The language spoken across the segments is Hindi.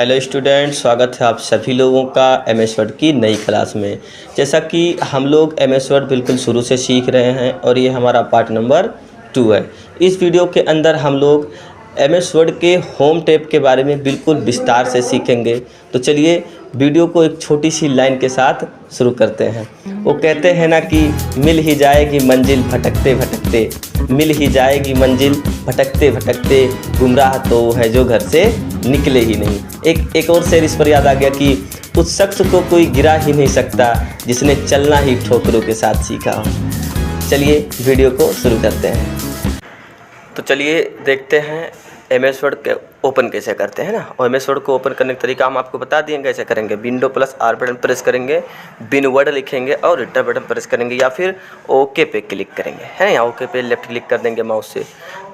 हेलो स्टूडेंट, स्वागत है आप सभी लोगों का एमएस वर्ड की नई क्लास में। जैसा कि हम लोग एमएस वर्ड बिल्कुल शुरू से सीख रहे हैं और ये हमारा पार्ट नंबर 2 है। इस वीडियो के अंदर हम लोग एमएस वर्ड के होम टैब के बारे में बिल्कुल विस्तार से सीखेंगे। तो चलिए वीडियो को एक छोटी सी लाइन के साथ शुरू करते हैं। वो कहते हैं ना कि मिल ही जाएगी मंजिल भटकते भटकते, मिल ही जाएगी मंजिल भटकते भटकते, गुमराह तो वो है जो घर से निकले ही नहीं। एक और शेर इस पर याद आ गया कि उस शख्स को कोई गिरा ही नहीं सकता जिसने चलना ही ठोकरों के साथ सीखा हो। चलिए वीडियो को शुरू करते हैं। तो चलिए देखते हैं एमएस वर्ड के ओपन कैसे करते हैं ना। और एमएस वर्ड को ओपन करने का तरीका हम आपको बता दिए कैसे करेंगे। Window plus are button press करेंगे, बिन वर्ड लिखेंगे और रिटर्न बटन प्रेस करेंगे या फिर ओके पे क्लिक करेंगे, है ना। ओके पे लेफ्ट क्लिक कर देंगे माउस से।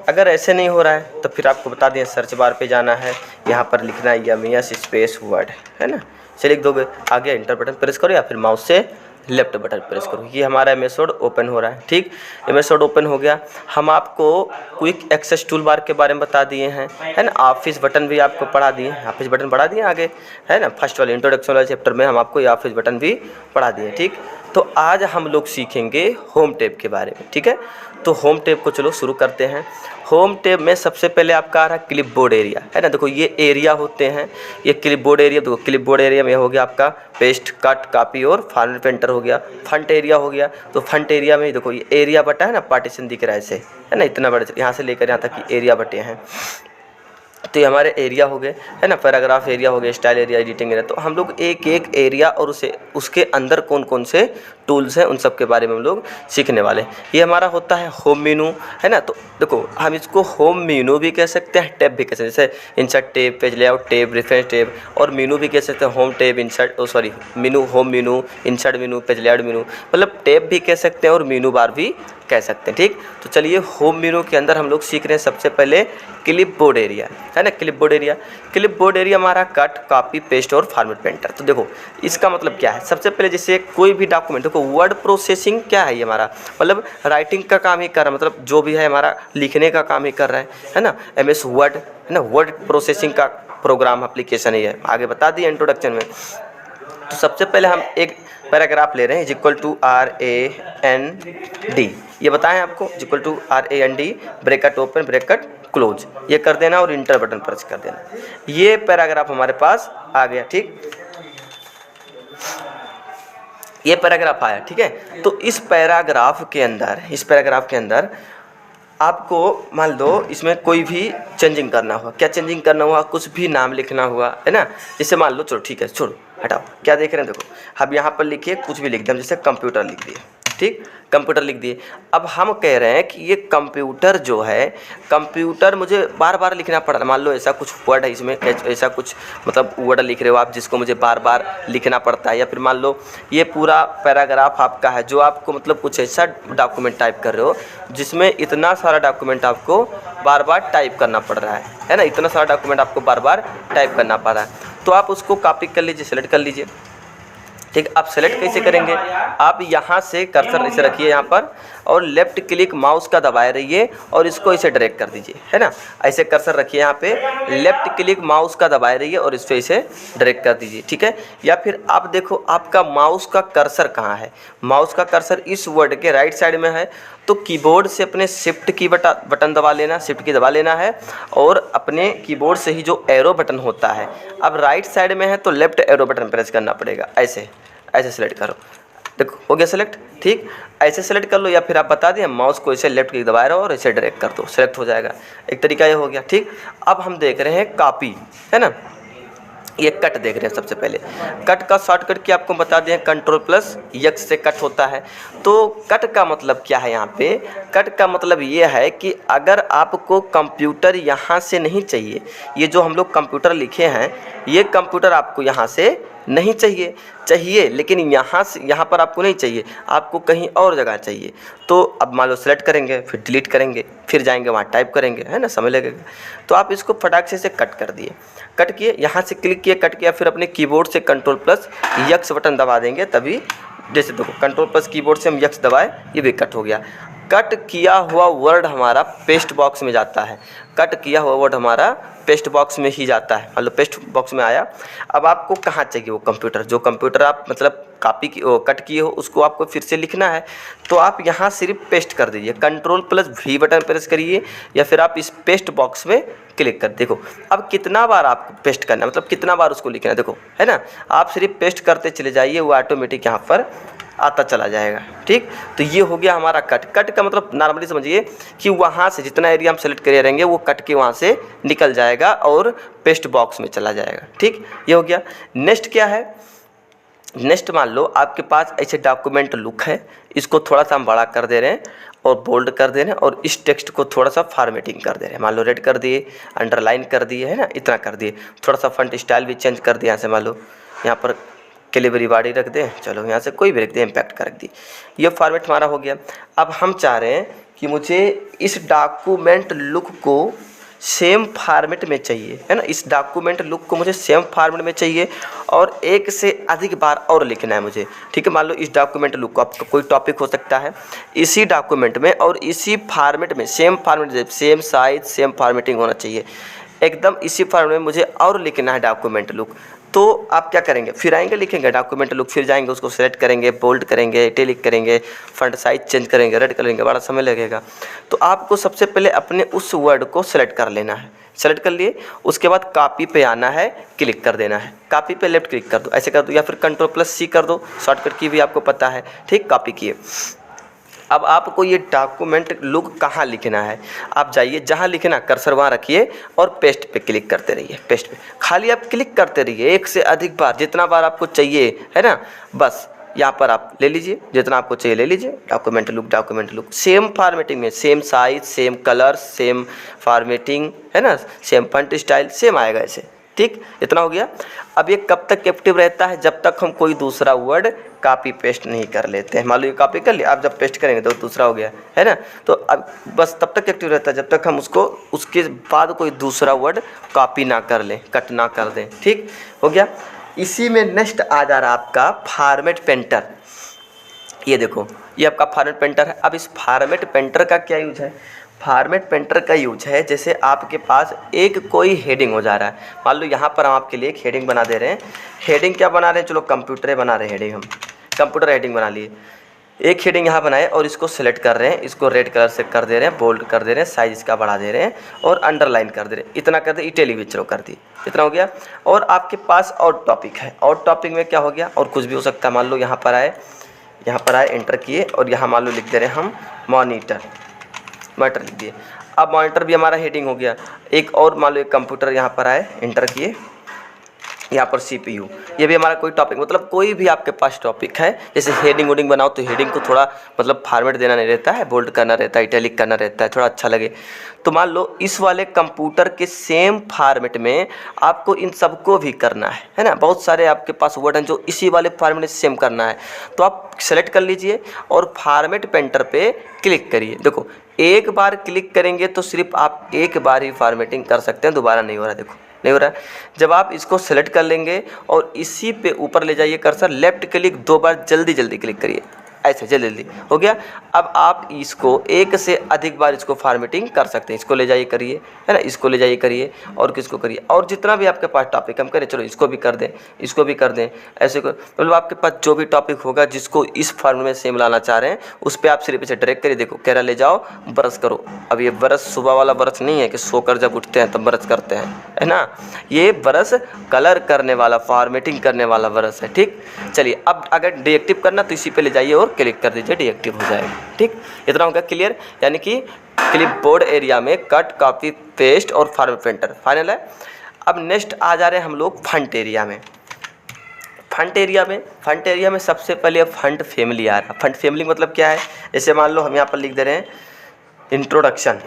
अगर ऐसे नहीं हो रहा है तो फिर आपको बता दें सर्च बार पे जाना है, यहाँ पर लिखना है यमियस स्पेस वर्ड, है ना। से लिख दोगे, आगे इंटर बटन प्रेस करो या फिर माउस से लेफ्ट बटन प्रेस करो। ये हमारा एमएस वर्ड ओपन हो रहा है। ठीक, एमएस वर्ड ओपन हो गया। हम आपको क्विक एक्सेस टूल बार के बारे में बता दिए हैं, है ना। ऑफिस बटन भी आपको पढ़ा दिए, ऑफिस बटन पढ़ा दिए आगे, है ना। फर्स्ट वाले इंट्रोडक्शन वाले चैप्टर में हम आपको ये ऑफिस बटन भी पढ़ा दिए। ठीक, तो आज हम लोग सीखेंगे होम टैब के बारे में। ठीक है, तो होम टैब को चलो शुरू करते हैं। होम टैब में सबसे पहले आपका आ रहा है क्लिपबोर्ड एरिया, है ना। देखो ये एरिया होते हैं, ये क्लिपबोर्ड एरिया। देखो क्लिपबोर्ड एरिया में हो गया आपका पेस्ट, कट, कॉपी और फॉर्मेट पेंटर हो गया। फ्रंट एरिया हो गया, तो फ्रंट एरिया में देखो ये एरिया बटा है ना, पार्टीशन दिख रहा है ऐसे, है ना। इतना बड़ा यहाँ से लेकर यहाँ तक एरिया बटे हैं, तो ये हमारे एरिया हो गए, है ना। पैराग्राफ एरिया हो गया, स्टाइल एरिया, एडिटिंग एरिया। तो हम लोग एक एक एरिया और उसके अंदर कौन कौन से टूल्स हैं उन सब के बारे में हम लोग सीखने वाले हैं। ये हमारा होता है होम मेनू, है ना। तो देखो हम इसको होम मेनू भी कह सकते हैं, टैब भी कह सकते हैं। जैसे insert tab, page layout tab, reference tab, और मेनू भी कह सकते हैं होम टैब, इंसर्ट मेनू, होम मेनू, इंसर्ट मेनू, पेज लेआउट मेनू, मतलब टैब भी कह सकते हैं और मेनू बार भी कह सकते हैं। ठीक, तो चलिए होम मेनू के अंदर हम लोग सीख रहे हैं सबसे पहले क्लिपबोर्ड एरिया, है ना। क्लिपबोर्ड एरिया, क्लिपबोर्ड एरिया हमारा कट, कॉपी, पेस्ट और फॉर्मेट पेंटर। तो देखो इसका मतलब क्या है। सबसे पहले जैसे कोई भी डॉक्यूमेंट, देखो वर्ड प्रोसेसिंग क्या है, ये हमारा मतलब राइटिंग का काम ही कर रहा है, मतलब जो भी है हमारा लिखने का काम ही कर रहा है ना। एमएस वर्ड, है ना, वर्ड प्रोसेसिंग का प्रोग्राम एप्लीकेशन ही है, आगे बता दिया इंट्रोडक्शन में। तो सबसे पहले हम एक पैराग्राफ ले रहे हैं, इक्वल टू RAND, ये बताएं आपको, equal to RAND, bracket open, bracket close, ये कर देना और इंटर बटन प्रेस कर देना। ये पैराग्राफ हमारे पास आ गया। ठीक, ये पैराग्राफ आया। ठीक है, तो इस पैराग्राफ के अंदर आपको मान लो इसमें कोई भी चेंजिंग करना हुआ। क्या चेंजिंग करना हुआ? कुछ भी नाम लिखना हुआ, है ना। जैसे मान लो, चलो ठीक है, छोड़ो हटाओ, क्या देख रहे हैं, देखो अब यहाँ पर लिखिए, कुछ भी लिख दें, जैसे कंप्यूटर लिख दिए। ठीक, कंप्यूटर लिख दिए। अब हम कह रहे हैं कि ये कंप्यूटर जो है, कंप्यूटर मुझे बार बार लिखना पड़ रहा है। मान लो ऐसा कुछ वर्ड है इसमें, ऐसा कुछ मतलब वर्ड लिख रहे हो आप जिसको मुझे बार बार लिखना पड़ता है। या फिर मान लो ये पूरा पैराग्राफ आपका है जो आपको मतलब कुछ ऐसा डॉक्यूमेंट टाइप कर रहे हो जिसमें इतना सारा डॉक्यूमेंट आपको बार बार टाइप करना पड़ रहा है ना। इतना सारा डॉक्यूमेंट आपको बार बार टाइप करना पड़ रहा है, तो आप उसको कॉपी कर लीजिए, सेलेक्ट कर लीजिए। ठीक, आप सेलेक्ट कैसे करेंगे? आप यहाँ से कर्सर इसे रखिए यहाँ पर और लेफ्ट क्लिक माउस का दबाए रहिए और इसको इसे ड्रैग कर दीजिए, है ना। ऐसे कर्सर रखिए यहाँ पे, लेफ्ट क्लिक माउस का दबाए रहिए और इस पे इसे ड्रैग कर दीजिए। ठीक है, या फिर आप देखो आपका माउस का कर्सर कहाँ है। माउस का कर्सर इस वर्ड के राइट साइड में है, तो कीबोर्ड से अपने शिफ्ट की बटन दबा लेना, शिफ्ट की दबा लेना है और अपने कीबोर्ड से ही जो एरो बटन होता है, अब राइट साइड में है तो लेफ्ट एरो बटन प्रेस करना पड़ेगा। ऐसे सेलेक्ट करो, देखो हो गया सेलेक्ट। ठीक, ऐसे सेलेक्ट कर लो या फिर आप बता दें माउस को इसे लेफ्ट क्लिक दबाए रहो और इसे ड्रैग कर दो, सेलेक्ट हो जाएगा। एक तरीका ये हो गया। ठीक, अब हम देख रहे हैं कॉपी, है ना। ये कट देख रहे हैं। सबसे पहले कट का शॉर्टकट की आपको बता दें, Ctrl+X से कट होता है। तो कट का मतलब क्या है यहाँ पे? कट का मतलब ये है कि अगर आपको कंप्यूटर यहाँ से नहीं चाहिए, ये जो हम लोग कंप्यूटर लिखे हैं ये कंप्यूटर आपको यहाँ से नहीं चाहिए लेकिन यहाँ पर आपको नहीं चाहिए, आपको कहीं और जगह चाहिए। तो अब मान लो सेलेक्ट करेंगे, फिर डिलीट करेंगे, फिर जाएंगे वहाँ टाइप करेंगे, है ना, समय लगेगा। तो आप इसको फटाक से कट कर दिए, कट किए, यहाँ से क्लिक किए, कट किया, फिर अपने कीबोर्ड से Ctrl+X बटन दबा देंगे, तभी जैसे देखो Ctrl+ कीबोर्ड से हम X दबाए, ये भी कट हो गया। कट किया हुआ वर्ड हमारा पेस्ट बॉक्स में जाता है, कट किया हुआ वर्ड हमारा पेस्ट बॉक्स में ही जाता है। मतलब पेस्ट बॉक्स में आया। अब आपको कहाँ चाहिए वो कंप्यूटर, जो कंप्यूटर आप मतलब कॉपी की कट किए हो उसको आपको फिर से लिखना है, तो आप यहाँ सिर्फ पेस्ट कर दीजिए, Ctrl+V बटन प्रेस करिए या फिर आप इस पेस्ट बॉक्स में क्लिक कर। देखो अब कितना बार आपको पेस्ट करना है, मतलब कितना बार उसको लिखना है, देखो है ना। आप सिर्फ पेस्ट करते चले जाइए, वो ऑटोमेटिक यहाँ पर आता चला जाएगा। ठीक, तो ये हो गया हमारा कट। कट का मतलब नॉर्मली समझिए कि वहाँ से जितना एरिया हम सेलेक्ट करे रहेंगे वो कट के वहाँ से निकल जाएगा और पेस्ट बॉक्स में चला जाएगा। ठीक, ये हो गया। नेक्स्ट क्या है, नेक्स्ट मान लो आपके पास ऐसे डॉक्यूमेंट लुक है, इसको थोड़ा सा हम बड़ा कर दे रहे हैं और बोल्ड कर दे रहे हैं और इस टेक्स्ट को थोड़ा सा फॉर्मेटिंग कर दे रहे हैं। मान लो रेड कर दिए, अंडरलाइन कर दिए, है ना, इतना कर दिए। थोड़ा सा फंट स्टाइल भी चेंज कर दिया, यहाँ से मान लो यहाँ पर कैलिबरी बॉडी रख दें, चलो यहाँ से कोई भी रख दें, इम्पैक्ट कर दी। ये फॉर्मेट हमारा हो गया। अब हम चाह रहे हैं कि मुझे इस डॉक्यूमेंट लुक को सेम फॉर्मेट में चाहिए, है ना, इस डॉक्यूमेंट लुक को मुझे सेम फॉर्मेट में चाहिए और एक से अधिक बार और लिखना है मुझे। ठीक है, मान लो इस डॉक्यूमेंट लुक को, आपका कोई टॉपिक हो सकता है, इसी डॉक्यूमेंट में और इसी फॉर्मेट में same format, same size, same formatting होना चाहिए, एकदम इसी फॉर्मेट में मुझे और लिखना है डॉक्यूमेंट लुक। तो आप क्या करेंगे, फिर आएंगे लिखेंगे डॉक्यूमेंट लुक, फिर जाएंगे उसको सेलेक्ट करेंगे, बोल्ड करेंगे, इटैलिक करेंगे, फंट साइज चेंज करेंगे, रेड करेंगे, बड़ा समय लगेगा। तो आपको सबसे पहले अपने उस वर्ड को सेलेक्ट कर लेना है। सेलेक्ट कर लिए, उसके बाद कॉपी पे आना है, क्लिक कर देना है। कॉपी पे लेफ्ट क्लिक कर दो, ऐसे कर दो, या फिर Ctrl+C कर दो, शॉर्टकट की भी आपको पता है। ठीक, कॉपी किए। अब आपको ये डॉक्यूमेंट लुक कहाँ लिखना है, आप जाइए जहाँ लिखना, कर्सर वहाँ रखिए और पेस्ट पे क्लिक करते रहिए। पेस्ट पे खाली आप क्लिक करते रहिए एक से अधिक बार, जितना बार आपको चाहिए, है ना। बस यहाँ पर आप ले लीजिए, जितना आपको चाहिए ले लीजिए। डॉक्यूमेंट लुक सेम फॉर्मेटिंग में, same size, same colour, same formatting, है ना, सेम फंट स्टाइल सेम आएगा ऐसे। ठीक, इतना हो गया। अब ये कब तक एक्टिव रहता है, जब तक हम कोई दूसरा वर्ड कॉपी पेस्ट नहीं कर लेते हैं। मान लो ये कॉपी कर लिया, आप जब पेस्ट करेंगे तो दूसरा हो गया, है ना। तो अब बस तब तक एक्टिव रहता है जब तक हम उसको उसके बाद कोई दूसरा वर्ड कॉपी ना कर लें, कट ना कर दें। ठीक हो गया। इसी में नेक्स्ट आ जा रहा आपका फॉर्मेट पेंटर। ये देखो, ये आपका फॉर्मेट पेंटर है। अब इस फॉर्मेट पेंटर का क्या यूज है, फॉर्मेट पेंटर का यूज है, जैसे आपके पास एक कोई हेडिंग हो जा रहा है, मान लो यहाँ पर हम आपके लिए एक हेडिंग बना दे रहे हैं। हेडिंग क्या बना रहे हैं, चलो कंप्यूटर बना रहे हैं हेडिंग, हम कंप्यूटर हेडिंग बना लिए। एक हेडिंग यहाँ बनाए और इसको सेलेक्ट कर रहे हैं, इसको रेड कलर से कर दे रहे हैं, बोल्ड कर दे रहे हैं, साइज इसका बढ़ा दे रहे हैं और अंडरलाइन कर दे रहे हैं, इतना कर दे, इटैलिक चलो कर दी, इतना हो गया। और आपके पास और टॉपिक है, और टॉपिक में क्या हो गया, और कुछ भी हो सकता है। मान लो यहाँ पर आए, एंटर किए और यहाँ मान लो लिख दे रहे हैं हम मॉनिटर लिख दिए। अब मॉनिटर भी हमारा हेडिंग हो गया। एक और मान लो एक कंप्यूटर यहाँ पर आए, एंटर किए, यहाँ पर CPU, ये भी हमारा कोई टॉपिक, मतलब कोई भी आपके पास टॉपिक है। जैसे हेडिंग वोडिंग बनाओ तो हेडिंग को थोड़ा मतलब फॉर्मेट देना नहीं रहता है, बोल्ड करना रहता है, इटैलिक करना रहता है, थोड़ा अच्छा लगे। तो मान लो इस वाले कंप्यूटर के सेम फॉर्मेट में आपको इन सबको भी करना है ना। बहुत सारे आपके पास वर्ड हैं जो इसी वाले फॉर्मेट में सेम करना है, तो आप सेलेक्ट कर लीजिए और फॉर्मेट पेंटर पे क्लिक करिए। देखो एक बार क्लिक करेंगे तो सिर्फ आप एक बार ही फॉर्मेटिंग कर सकते हैं, दोबारा नहीं हो रहा है, देखो नहीं हो रहा है। जब आप इसको सेलेक्ट कर लेंगे और इसी पे ऊपर ले जाइए कर्सर, लेफ्ट क्लिक 2 बार जल्दी जल्दी क्लिक करिए, ऐसे जल्दी हो गया। अब आप इसको एक से अधिक बार इसको फॉर्मेटिंग कर सकते हैं। इसको ले जाइए करिए, है ना, इसको ले जाइए करिए और किसको करिए, और जितना भी आपके पास टॉपिक हम करें, चलो इसको भी कर दें, इसको भी कर दें, ऐसे को मतलब आपके पास जो भी टॉपिक होगा जिसको इस फॉर्मेट में सेम लाना चाह रहे हैं उस पर आप सिर्फ इसे डायरेक्ट करिए। देखो कह रहा ले जाओ ब्रश करो। अब ये ब्रश सुबह वाला ब्रश नहीं है कि सोकर जब उठते हैं तब ब्रश करते हैं, है ना, ये ब्रश कलर करने वाला, फॉर्मेटिंग करने वाला ब्रश है। ठीक, चलिए अब अगर डीएक्टिव करना तो इसी पे ले जाइए और क्लिक कर दीजिए, डीएक्टिव हो जाएगा। ठीक, इतना होगा क्लियर। यानी कि क्लिपबोर्ड एरिया में कट, कॉपी, पेस्ट और फॉर्मेट पेंटर फाइनल है। अब नेक्स्ट आ जा रहे हैं हम लोग फंट एरिया में। फंट एरिया में सबसे पहले फंट फैमिली आ रहा है। फंट फैमिली मतलब क्या है, जैसे मान लो हम यहाँ पर लिख दे रहे हैं इंट्रोडक्शन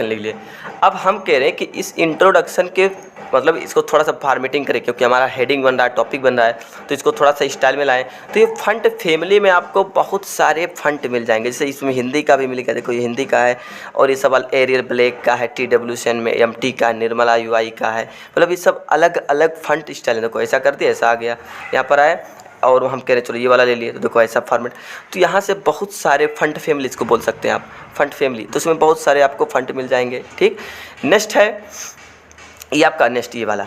लिख लिए। अब हम कह रहे हैं कि इस इंट्रोडक्शन के मतलब इसको थोड़ा सा फॉर्मेटिंग करें, क्योंकि हमारा हेडिंग बन रहा है, टॉपिक बन रहा है, तो इसको थोड़ा सा स्टाइल में लाएं। तो ये फंट फैमिली में आपको बहुत सारे फंट मिल जाएंगे। जैसे इसमें हिंदी का भी मिलेगा, देखो ये हिंदी का है, और ये सब एरियल ब्लैक का है, TWCN में MT का है, निर्मला UI का है, मतलब ये सब अलग अलग फंट स्टाइल है। देखो ऐसा कर दिया, ऐसा आ गया। यहाँ पर आए और हम कह रहे चलो ये वाला ले लिए, तो देखो ऐसा फॉर्मेट। तो यहाँ से बहुत सारे फंड फैमिली इसको बोल सकते हैं आप, फंड फैमिली, तो उसमें बहुत सारे आपको फंड मिल जाएंगे। ठीक, नेक्स्ट है ये आपका, नेक्स्ट ये वाला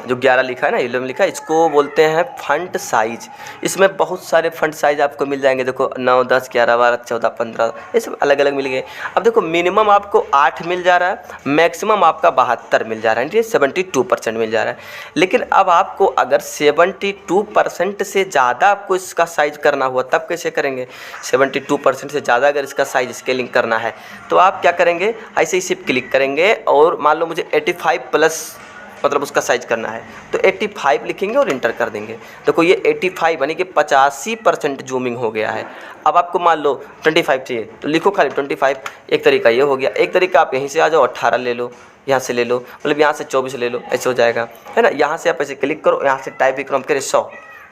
जो 11 लिखा है ना, 11 लिखा है, इसको बोलते हैं फंड साइज। इसमें बहुत सारे फंड साइज आपको मिल जाएंगे। देखो 9, 10, 11, 12, 14, 15, ये सब अलग अलग मिल गए। अब देखो मिनिमम आपको 8 मिल जा रहा है, मैक्सिमम आपका 72 मिल जा रहा है, 72% मिल जा रहा है। लेकिन अब आपको अगर 72% से ज़्यादा आपको इसका साइज करना हुआ तब कैसे करेंगे? 72% से ज़्यादा अगर इसका साइज स्केलिंग करना है तो आप क्या करेंगे, ऐसे ही सिर्फ क्लिक करेंगे और मान लो मुझे 85+ मतलब उसका साइज करना है, तो 85 लिखेंगे और इंटर कर देंगे। देखो ये 85 यानी कि 85% जूमिंग हो गया है। अब आपको मान लो 25 चाहिए तो लिखो खाली 25। एक तरीका ये हो गया। एक तरीका आप यहीं से आ जाओ, 18 ले लो, यहाँ से ले लो, मतलब यहाँ से 24 ले लो, ऐसे हो जाएगा, है ना। यहाँ से आप ऐसे क्लिक करो, यहाँ से टाइप भी करो, हम करें 100,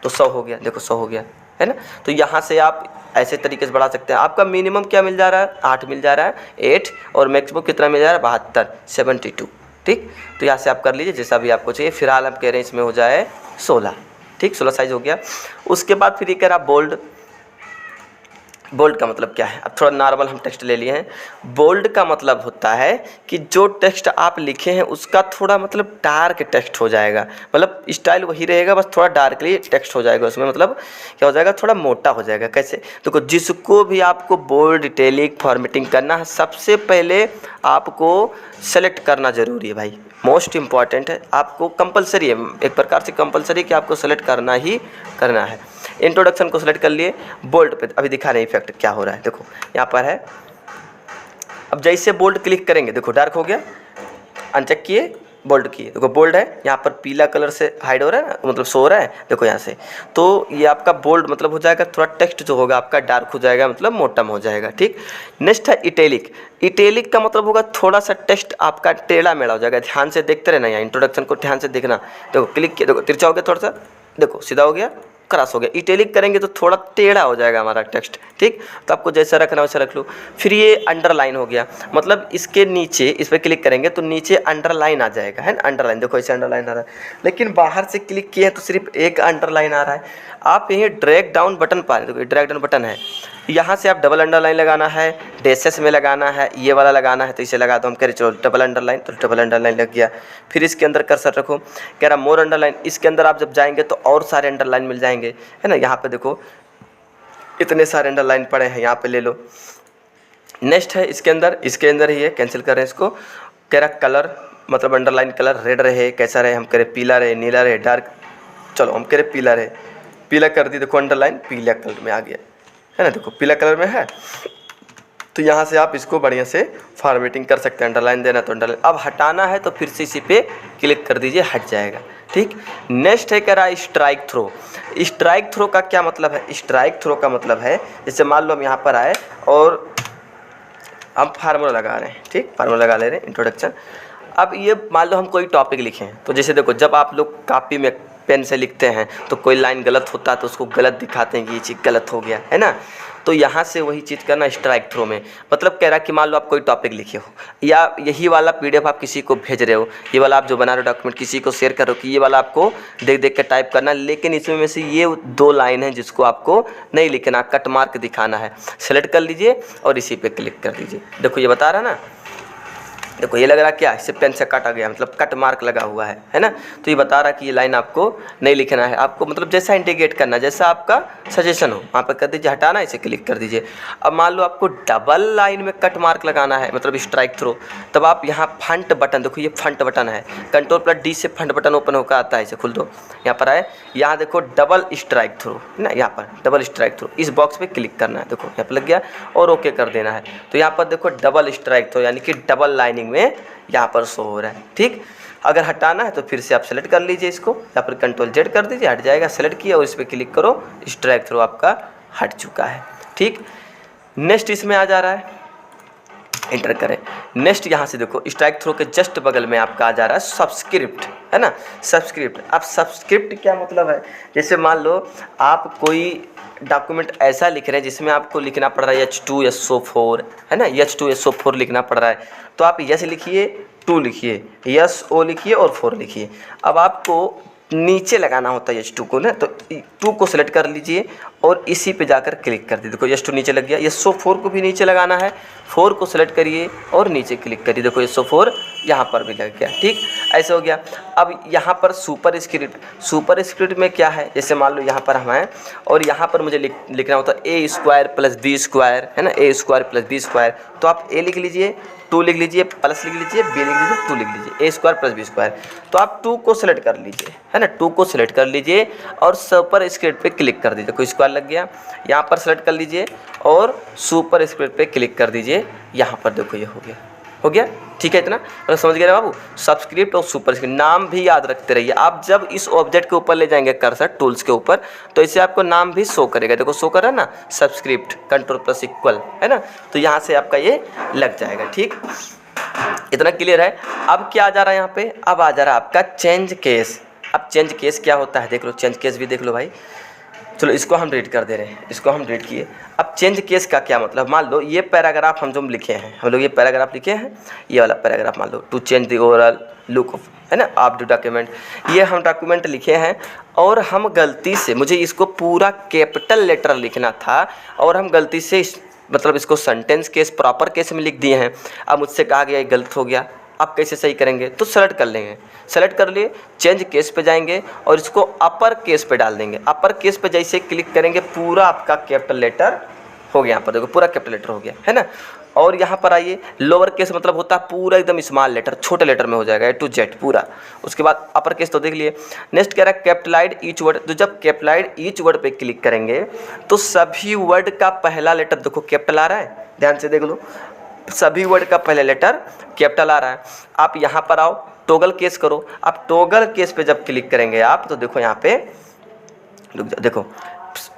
तो 100 हो गया। देखो 100 हो गया, है ना। तो यहाँ से आप ऐसे तरीके से बढ़ा सकते हैं। आपका मिनिमम क्या मिल जा रहा है? 8 मिल जा रहा है, 8, और मैक्सिमम कितना मिल जा रहा है? 72, 72। ठीक, तो यहाँ से आप कर लीजिए जैसा भी आपको चाहिए। फिलहाल आप कह रहे हैं इसमें हो जाए 16। ठीक, 16 साइज हो गया। उसके बाद फिर ये कह रहा बोल्ड। बोल्ड का मतलब क्या है? अब थोड़ा नॉर्मल हम टेक्स्ट ले लिए हैं। बोल्ड का मतलब होता है कि जो टेक्स्ट आप लिखे हैं उसका थोड़ा मतलब डार्क टेक्स्ट हो जाएगा, मतलब स्टाइल वही रहेगा, बस थोड़ा डार्कली टेक्स्ट हो जाएगा उसमें, मतलब क्या हो जाएगा, थोड़ा मोटा हो जाएगा। कैसे? देखो जिसको भी आपको बोल्ड इटैलिक फॉर्मेटिंग करना है, सबसे पहले आपको सेलेक्ट करना ज़रूरी है भाई, मोस्ट इम्पॉर्टेंट है, आपको कंपलसरी है, एक प्रकार से कंपलसरी कि आपको सेलेक्ट करना ही करना है। इंट्रोडक्शन को सेलेक्ट कर लिए, बोल्ड पे अभी दिखा रहे इफेक्ट क्या हो रहा है, देखो यहाँ पर है। अब जैसे बोल्ड क्लिक करेंगे देखो डार्क हो गया, अनचेक किए, बोल्ड किए, देखो बोल्ड है, यहाँ पर पीला कलर से हाइड हो रहा है, मतलब शो हो रहा है, देखो यहाँ से। तो ये आपका बोल्ड मतलब हो जाएगा, थोड़ा टेक्स्ट जो होगा आपका डार्क हो जाएगा, मतलब मोटम हो जाएगा। ठीक, नेक्स्ट है इटैलिक। इटैलिक का मतलब होगा थोड़ा सा टेक्स्ट आपका टेढ़ा मेढ़ा हो जाएगा। ध्यान से देखते रहना, यहाँ इंट्रोडक्शन को ध्यान से देखना। देखो क्लिक किया, देखो तिरछा हो गया थोड़ा सा, देखो सीधा हो गया, क्रॉस हो गया। इटैलिक करेंगे तो थोड़ा टेढ़ा हो जाएगा हमारा टेक्स्ट। ठीक, तो आपको जैसा रखना वैसा रख लो। फिर ये अंडरलाइन हो गया, मतलब इसके नीचे, इस पर क्लिक करेंगे तो नीचे अंडरलाइन आ जाएगा, है ना। अंडरलाइन देखो ऐसे अंडरलाइन आ रहा है, लेकिन बाहर से क्लिक किए तो सिर्फ एक अंडरलाइन आ रहा है। आप यही ड्रैग डाउन बटन पा रहे, देखो ड्रैग डाउन बटन है, यहाँ से आप डबल अंडरलाइन लगाना है, डेसेस में लगाना है, ये वाला लगाना है, तो इसे लगा दो। हम कह रहे चलो डबल अंडरलाइन, तो डबल अंडरलाइन लग गया। फिर इसके अंदर कर्सर रखो, कह रहा मोर अंडरलाइन, इसके अंदर आप जब जाएंगे तो और सारे अंडरलाइन मिल जाएंगे, है ना। यहाँ पे देखो इतने सारे अंडरलाइन पड़े हैं, यहाँ पे ले लो। नेक्स्ट है इसके अंदर ही है, कैंसिल कर रहे हैं इसको। कह रहा कलर, मतलब अंडरलाइन कलर रेड रहे, कैसा रहे, हम कह रहे पीला रहे, नीला रहे, डार्क, चलो हम कह रहे पीला रहे, पीला कर दी। देखो अंडरलाइन पीला कलर में आ गया, है ना, देखो पीला कलर में है। तो यहाँ से आप इसको बढ़िया से फॉर्मेटिंग कर सकते हैं। अंडरलाइन देना तो अंडरलाइन, अब हटाना है तो फिर से इसी पे क्लिक कर दीजिए, हट जाएगा। ठीक, नेक्स्ट है कह रहा है स्ट्राइक थ्रो। स्ट्राइक थ्रो का क्या मतलब है? स्ट्राइक थ्रो का मतलब है, जैसे मान लो हम यहाँ पर आए और हम फार्मूला लगा रहे हैं, ठीक, फार्मूला लगा ले रहे हैं, इंट्रोडक्शन। अब ये मान लो हम कोई टॉपिक लिखें, तो जैसे देखो जब आप लोग कॉपी में पेन से लिखते हैं तो कोई लाइन गलत होता है तो उसको गलत दिखाते हैं कि ये चीज़ गलत हो गया, है ना। तो यहाँ से वही चीज़ करना स्ट्राइक थ्रो में। मतलब कह रहा है कि मान लो आप कोई टॉपिक लिखे हो, या यही वाला PDF आप किसी को भेज रहे हो, ये वाला आप जो बना रहे हो डॉक्यूमेंट किसी को शेयर करो कि ये वाला आपको देख देख कर टाइप करना, लेकिन इसमें में से ये 2 लाइन है जिसको आपको नहीं लिखना, कट मार्क दिखाना है। सेलेक्ट कर लीजिए और इसी पे क्लिक कर दीजिए। देखो ये बता रहा ना, देखो ये लग रहा क्या, इससे पेन से काटा गया, मतलब कट मार्क लगा हुआ है ना। तो ये बता रहा कि ये लाइन आपको नहीं लिखना है, आपको मतलब जैसा इंडिकेट करना, जैसा आपका सजेशन हो वहाँ पर कर दीजिए, हटाना इसे क्लिक कर दीजिए। अब मान लो आपको डबल लाइन में कट मार्क लगाना है, मतलब स्ट्राइक थ्रो, तब आप यहाँ फंट बटन, देखो ये फंट बटन है, Ctrl+D से फंट बटन ओपन होकर आता है, इसे खोल दो, यहाँ पर आए, यहाँ देखो डबल स्ट्राइक थ्रो है ना, यहाँ पर डबल स्ट्राइक थ्रो, इस बॉक्स पे क्लिक करना है, देखो यहाँ पर लग गया, और ओके कर देना है। तो यहाँ पर देखो डबल स्ट्राइक थ्रो यानी कि डबल लाइनिंग में यहाँ पर शो हो रहा है। ठीक, अगर हटाना है तो फिर से आप सेलेक्ट कर लीजिए इसको, या फिर Ctrl+Z कर दीजिए, हट जाएगा। सेलेक्ट किया और इस पर क्लिक करो, स्ट्राइक थ्रो आपका हट चुका है। ठीक, नेक्स्ट इसमें आ जा रहा है, इंटर करें। नेक्स्ट यहाँ से देखो स्ट्राइक थ्रो के जस्ट बगल में आपका आ जा रहा है सब्सक्रिप्ट, है ना, सब्सक्रिप्ट। अब सब्सक्रिप्ट क्या मतलब है? जैसे मान लो आप कोई डॉक्यूमेंट ऐसा लिख रहे हैं जिसमें आपको लिखना पड़ रहा है H2SO4, है ना, H2SO4 लिखना पड़ रहा है, तो आप यस लिखिए, 2 लिखिए, SO लिखिए और 4 लिखिए। अब आपको नीचे लगाना होता है H2 को ना, तो 2 को सिलेक्ट कर लीजिए और इसी पे जाकर क्लिक कर दीजिए। देखो H2 नीचे लग गया। SO4 को भी नीचे लगाना है, 4 को सिलेक्ट करिए और नीचे क्लिक करिए। देखो SO4 यहाँ पर भी लग गया। ठीक, ऐसे हो गया। अब यहाँ पर सुपर स्क्रिप्ट में क्या है, जैसे मान लो यहाँ पर हम हैं और यहाँ पर मुझे लिखना होता है A square plus B square, है ना, A square plus B square. तो आप A लिख लीजिए, 2 लिख लीजिए, प्लस लिख लीजिए, B लिख लीजिए, 2 लिख लीजिए, A square plus B square. तो आप 2 को सिलेक्ट कर लीजिए, है ना, 2 को सिलेक्ट कर लीजिए और सुपर स्क्रिप्ट पे क्लिक कर दीजिए। कोई स्क्वायर लग गया, यहाँ पर सेलेक्ट कर लीजिए और सुपर स्क्रिप्ट पे क्लिक कर दीजिए। यहाँ पर देखो ये हो गया। ठीक है, इतना मतलब समझ गए बाबू। सबस्क्रिप्ट और सुपर स्क्रिप्ट नाम भी याद रखते रहिए। आप जब इस ऑब्जेक्ट के ऊपर ले जाएंगे कर्सर टूल्स के ऊपर, तो इसे आपको नाम भी शो करेगा। देखो शो कर रहा है ना, सबस्क्रिप्ट कंट्रोल प्लस इक्वल, है ना, तो यहाँ से आपका ये लग जाएगा। ठीक, इतना क्लियर है। अब क्या आ जा रहा है यहाँ पे, अब आ जा रहा है आपका चेंज केस। अब चेंज केस क्या होता है देख लो, चेंज केस भी देख लो भाई। चलो इसको हम रीड कर दे रहे हैं, इसको हम रीड किए। अब चेंज केस का क्या मतलब, मान लो ये पैराग्राफ हम जो लिखे हैं, हम लोग ये पैराग्राफ लिखे हैं, ये वाला पैराग्राफ मान लो, to change the overall look of, है ना, ऑफ द डॉक्यूमेंट, ये हम डॉक्यूमेंट लिखे हैं और हम गलती से, मुझे इसको पूरा कैपिटल लेटर लिखना था और हम गलती से मतलब इसको सेंटेंस केस प्रॉपर केस में लिख दिए हैं। अब मुझसे कहा गया ये गलत हो गया, अब कैसे सही करेंगे, तो सेलेक्ट कर लेंगे, सेलेक्ट कर लिए, चेंज केस पे जाएंगे और इसको अपर केस पे डाल देंगे। अपर केस पे जैसे क्लिक करेंगे पूरा आपका कैपिटल लेटर हो गया, यहाँ पर देखो पूरा कैपिटल लेटर हो गया, है ना। और यहाँ पर आइए, लोअर केस मतलब होता है पूरा एकदम स्मॉल लेटर, छोटे लेटर में हो जाएगा A to Z पूरा। उसके बाद अपर केस तो देख लिए। नेक्स्ट कह रहा है कैपिटलाइड ईच वर्ड, तो जब कैपिटलाइड ईच वर्ड पे क्लिक करेंगे तो सभी वर्ड का पहला लेटर देखो कैपिटल आ रहा है, ध्यान से देख लो, सभी वर्ड का पहला लेटर कैपिटल आ रहा है। आप यहाँ पर आओ, टॉगल केस करो। आप टॉगल केस पे जब क्लिक करेंगे आप, तो देखो यहाँ पे देखो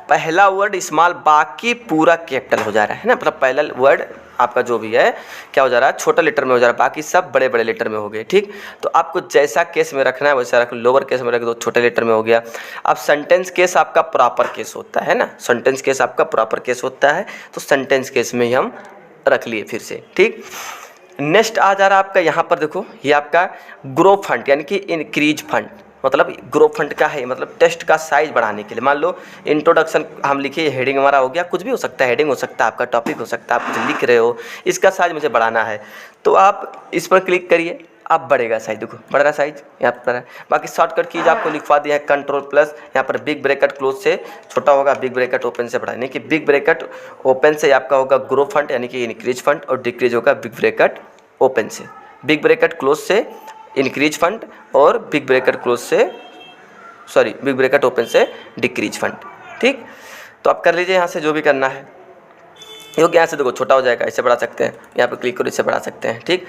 पहला वर्ड स्मॉल, बाकी पूरा कैपिटल हो जा रहा है ना, मतलब पहला वर्ड आपका जो भी है क्या हो जा रहा है, छोटा लेटर में हो जा रहा है, बाकी सब बड़े बड़े लेटर में हो गए। ठीक, तो आपको जैसा केस में रखना है वैसा रख लो, लोअर केस में रख दो, छोटे लेटर में हो गया। अब सेंटेंस केस आपका प्रॉपर केस होता है ना, सेंटेंस केस आपका प्रॉपर केस होता है, तो सेंटेंस केस में ही हम रख लिए फिर से। ठीक, नेक्स्ट आ जा रहा है आपका यहाँ पर देखो, ये आपका ग्रो फंड यानी कि इंक्रीज फंड, मतलब ग्रो फंड का है, मतलब टेक्स्ट का साइज बढ़ाने के लिए। मान लो इंट्रोडक्शन हम लिखे, हेडिंग हमारा हो गया, कुछ भी हो सकता है, हेडिंग हो सकता है, आपका टॉपिक हो सकता है, आप कुछ लिख रहे हो, इसका साइज मुझे बढ़ाना है, तो आप इस पर क्लिक करिए, अब बढ़ेगा साइज, देखो बढ़ रहा साइज यहाँ पर है। बाकी शॉर्टकट कीज आपको लिखवा दिया है, कंट्रोल प्लस, यहाँ पर बिग ब्रैकेट क्लोज से छोटा होगा, बिग ब्रैकेट ओपन से बड़ा, यानी कि बिग ब्रैकेट ओपन से आपका होगा ग्रो फंड यानी कि इंक्रीज फंड, और डिक्रीज होगा बिग ब्रैकेट ओपन से, बिग ब्रैकेट क्लोज से इंक्रीज फंड और बिग ब्रैकेट क्लोज से बिग ब्रैकेट ओपन से डिक्रीज फंड। ठीक, तो आप कर लीजिए यहाँ से जो भी करना है। क्योंकि यहाँ से देखो छोटा हो जाएगा, इसे बढ़ा सकते हैं, यहाँ पर क्लिक करो, इसे बढ़ा सकते हैं। ठीक,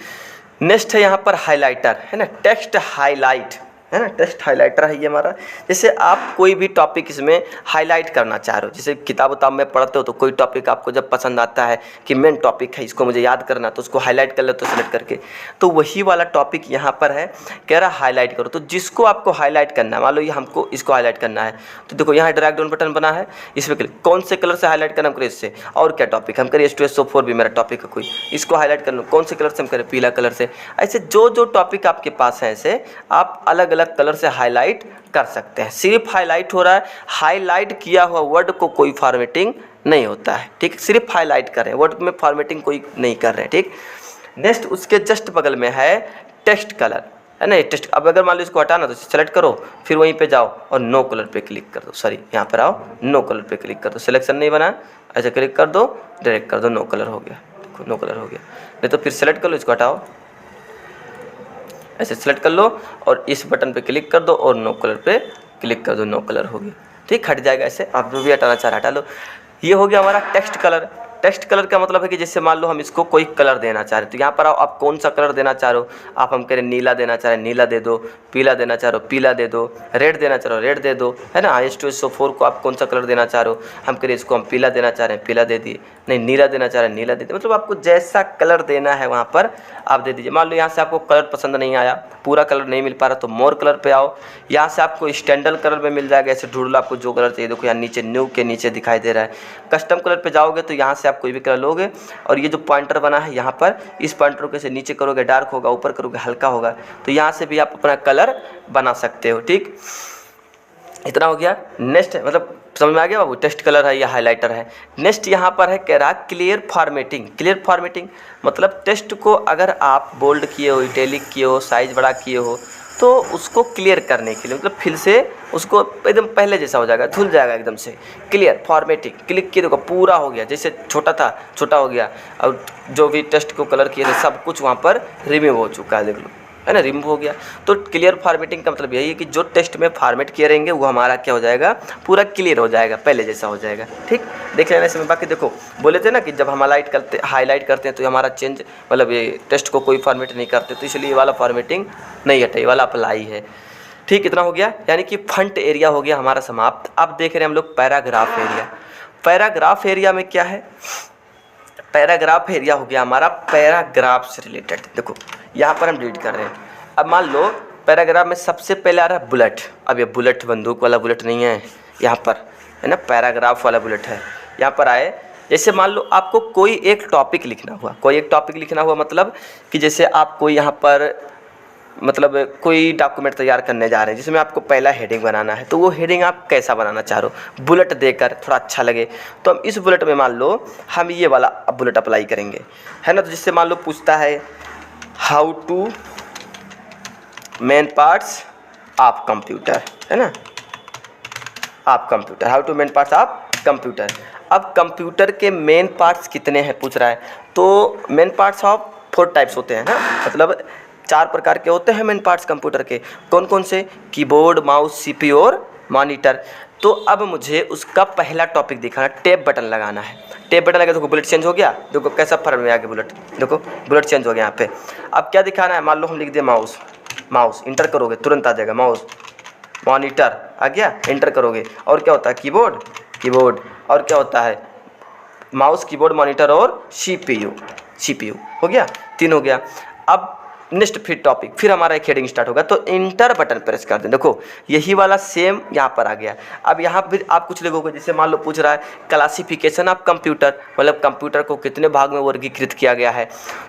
नेक्स्ट है यहाँ पर हाइलाइटर, है ना, टेक्स्ट हाईलाइट, है ना, टेक्स्ट हाइलाइटर है ये हमारा। जैसे आप कोई भी टॉपिक इसमें हाईलाइट करना चाह रहे हो, जैसे किताब उताब में पढ़ते हो तो कोई टॉपिक आपको जब पसंद आता है कि मेन टॉपिक है, इसको मुझे याद करना, तो उसको हाईलाइट कर लेते हो सेलेक्ट करके, तो वही वाला टॉपिक यहाँ पर है, कह रहा हाईलाइट करो। तो जिसको आपको हाईलाइट करना है, मान लो ये हमको इसको हाईलाइट करना है, तो देखो यहाँ ड्रैग डाउन बटन बना है, इस पर क्लिक, कौन से कलर से हाईलाइट करना हम करें इससे, और क्या टॉपिक हम करें, H2SO4 भी मेरा टॉपिक है कोई, इसको हाईलाइट कर लो, कौन से कलर से हम करें, पीला कलर से। ऐसे जो जो टॉपिक आपके पास है ऐसे आप अलग अलग कलर से हाईलाइट कर सकते हैं। सिर्फ हाईलाइट हो रहा है, हाईलाइट किया हुआ वर्ड को कोई फॉर्मेटिंग नहीं होता है। ठीक, सिर्फ हाईलाइट कर रहे हैं, वर्ड में फॉर्मेटिंग कोई नहीं कर रहे हैं। ठीक, नेक्स्ट उसके जस्ट बगल में है टेक्स्ट कलर, है ना, ये टेक्स्ट। अब अगर मान लो इसको हटाना तो सेलेक्ट करो, फिर वहीं पे जाओ और नो कलर पे क्लिक कर दो, यहाँ पर आओ, नो कलर पे क्लिक कर दो, सिलेक्शन नहीं बना, ऐसे क्लिक कर दो, डायरेक्ट कर दो, नो कलर हो गया, देखो नो कलर हो गया। नहीं तो फिर सेलेक्ट कर लो, इसको हटाओ, ऐसे सेलेक्ट कर लो और इस बटन पे क्लिक कर दो और नो कलर पे क्लिक कर दो, नो कलर हो गया। ठीक, हट जाएगा ऐसे, आप जो भी हटाना चाह रहे हटा लो। ये हो गया हमारा टेक्स्ट कलर। टेक्स्ट कलर का मतलब है कि जैसे मान लो हम इसको कोई कलर देना चाह रहे हैं, तो यहाँ पर आओ, आप कौन सा कलर देना चाह रहे हो, आप हम कह रहे नीला देना चाह रहे हैं, नीला दे दो, पीला देना चाह रहे हो, पीला दे दो, रेड देना चाह रहे हो, रेड दे दो, है ना। H2SO4 को आप कौन सा कलर देना चाह रहे हो, हम कह रहे इसको हम पीला देना चाह रहे हैं, पीला दे दिए, नहीं नीला देना चाह रहे हैं, नीला दे दिए, मतलब आपको जैसा कलर देना है वहाँ पर आप दे दीजिए। मान लो यहाँ से आपको कलर पसंद नहीं आया, पूरा कलर नहीं मिल पा रहा, तो मोर कलर पे आओ, यहाँ से आपको स्टैंडर्ड कलर में मिल जाएगा, ऐसे ढूंढ लो आपको जो कलर चाहिए। देखो यहाँ नीचे न्यू के नीचे दिखाई दे रहा है, कस्टम कलर पे जाओगे तो यहाँ से आप कोई भी कलर लोगे और ये जो पॉइंटर बना है यहाँ पर, इस पॉइंटर को ऐसे नीचे करोगे डार्क होगा, ऊपर करोगे हल्का होगा, तो यहाँ से भी आप अपना कलर बना सकते हो। ठीक, इतना हो गया। नेक्स्ट मतलब समझ में आ गया बाबू, टेक्स्ट कलर है या हाइलाइटर है। नेक्स्ट यहाँ पर है कह रहा क्लियर फॉर्मेटिंग। क्लियर फॉर्मेटिंग मतलब टेक्स्ट को अगर आप बोल्ड किए हो, इटैलिक किए हो, साइज बड़ा किए हो, तो उसको क्लियर करने के लिए मतलब फिर से उसको एकदम पहले जैसा हो जाएगा, धुल जाएगा एकदम से। क्लियर फॉर्मेटिंग, क्लिक किए देखो पूरा हो गया, जैसे छोटा था छोटा हो गया, और जो भी टेक्स्ट को कलर किए थे सब कुछ वहाँ पर रिमूव हो चुका है, देख लो, है ना, रिमूव हो गया। तो क्लियर फॉर्मेटिंग का मतलब यही है कि जो टेक्स्ट में फॉर्मेट किए रहेंगे वो हमारा क्या हो जाएगा, पूरा क्लियर हो जाएगा, पहले जैसा हो जाएगा। ठीक, देख लेना इसमें। बाकी देखो बोले थे ना कि जब हम हाईलाइट करते हैं तो हमारा चेंज मतलब ये टेक्स्ट को कोई फॉर्मेट नहीं करते, तो इसलिए ये वाला फॉर्मेटिंग नहीं हटा, ये वाला अप्लाई है। ठीक, इतना हो गया, यानी कि फंट एरिया हो गया हमारा समाप्त। अब देख रहे हैं हम लोग पैराग्राफ एरिया। पैराग्राफ एरिया में क्या है, पैराग्राफ एरिया हो गया हमारा पैराग्राफ से रिलेटेड। देखो यहाँ पर हम रीड कर रहे हैं, अब मान लो पैराग्राफ में सबसे पहले आ रहा है बुलेट। अब ये बुलेट बंदूक वाला बुलेट नहीं है यहाँ पर, है ना, पैराग्राफ वाला बुलेट है। यहाँ पर आए, जैसे मान लो आपको कोई एक टॉपिक लिखना हुआ, कोई एक टॉपिक लिखना हुआ मतलब कि जैसे आपको यहाँ पर मतलब कोई डॉक्यूमेंट तैयार करने जा रहे हैं जिसमें आपको पहला हेडिंग बनाना है, तो वो हेडिंग आप कैसा बनाना चाह रहे हो, बुलेट देकर थोड़ा अच्छा लगे, तो हम इस बुलेट में मान लो हम ये वाला बुलेट अप्लाई करेंगे, है ना। तो जिससे मान लो पूछता है how two main parts of computer, है ना, आप computer, how two main parts of computer. अब कंप्यूटर के मेन पार्ट्स कितने हैं पूछ रहा है, तो मेन पार्ट्स ऑफ 4 टाइप्स होते हैं ना, मतलब 4 प्रकार के होते हैं मेन पार्ट्स कंप्यूटर के। कौन कौन से, कीबोर्ड, माउस, सीपीयू और मॉनिटर। तो अब मुझे उसका पहला टॉपिक दिखाना, टैब बटन लगाना है। टैब बटन लगा, देखो बुलेट चेंज हो गया, देखो कैसा फॉर्म में आ गया बुलेट, देखो बुलेट चेंज हो गया यहाँ पे। अब क्या दिखाना है, मान लो हम लिख दिए माउस, माउस इंटर करोगे तुरंत आ जाएगा माउस, मॉनिटर आ गया, इंटर करोगे, और क्या होता है कीबोर्ड, कीबोर्ड, और क्या होता है माउस, कीबोर्ड, मॉनिटर और सीपीयू, सीपीयू हो गया, 3 हो गया। अब नेक्स्ट फिर टॉपिक, फिर हमारा एक हेडिंग स्टार्ट होगा, तो इंटर बटन प्रेस कर दें, देखो यही वाला सेम यहाँ पर आ गया। अब यहाँ फिर आप कुछ लिखोगे, जैसे मान लो पूछ रहा है क्लासिफिकेशन ऑफ कंप्यूटर, मतलब कंप्यूटर को कितने भाग में वर्गीकृत किया गया है,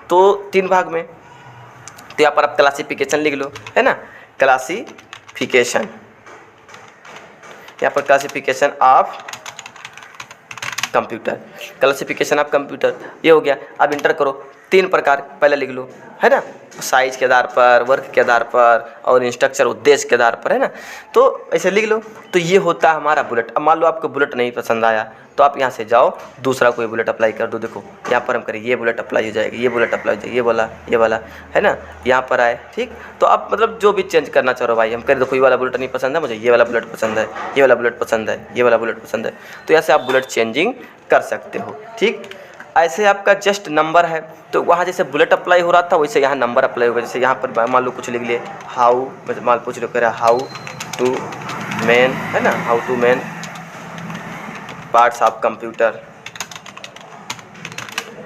तो 3 भाग में, तो यहाँ पर आप क्लासिफिकेशन लिख लो, है ना, क्लासिफिकेशन, यहाँ पर classification of computer, classification of computer, ये हो गया। अब इंटर करो, 3 प्रकार पहले लिख लो, है ना, साइज के आधार पर, वर्क के आधार पर और इंस्ट्रक्चर उद्देश्य के आधार पर, है ना, तो ऐसे लिख लो। तो ये होता है हमारा बुलेट। अब मान लो आपको बुलेट नहीं पसंद आया तो आप यहाँ से जाओ दूसरा कोई बुलेट अप्लाई कर दो, देखो यहाँ पर हम करें ये बुलेट अप्लाई हो जाएगी, ये बुलेट अप्लाई हो जाएगी, ये वाला, है ना, यहाँ पर आए। ठीक, तो आप मतलब जो भी चेंज करना चाह रहे हो भाई, हम करें देखो ये वाला बुलेट नहीं पसंद है मुझे, ये वाला बुलेट पसंद है, ये वाला बुलेट पसंद है, ये वाला बुलेट पसंद है, तो ऐसे आप बुलेट चेंजिंग कर सकते हो। ठीक, ऐसे आपका जस्ट नंबर है, तो वहाँ जैसे बुलेट अप्लाई हो रहा था वैसे यहाँ नंबर अप्लाई होगा। जैसे यहाँ पर मान लो कुछ लिख लिए हाउ, मान पूछ लो कह रहा हाउ टू मेन, है ना, how two main parts of computer,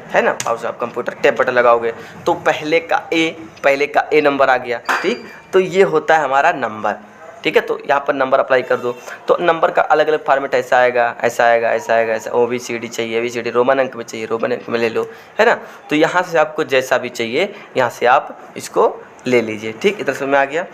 है ना, parts of computer, tab button लगाओगे तो पहले का ए नंबर आ गया। ठीक, तो ये होता है हमारा नंबर। ठीक है, तो यहाँ पर नंबर अप्लाई कर दो, तो नंबर का अलग अलग फॉर्मेट ऐसा आएगा, ऐसा आएगा, ऐसा आएगा, ऐसा OBCD चाहिए, ABCD रोमन अंक में चाहिए, रोमन अंक में ले लो, है ना। तो यहाँ से आपको जैसा भी चाहिए यहाँ से आप इसको ले लीजिए। ठीक, इधर समझ में आ गया।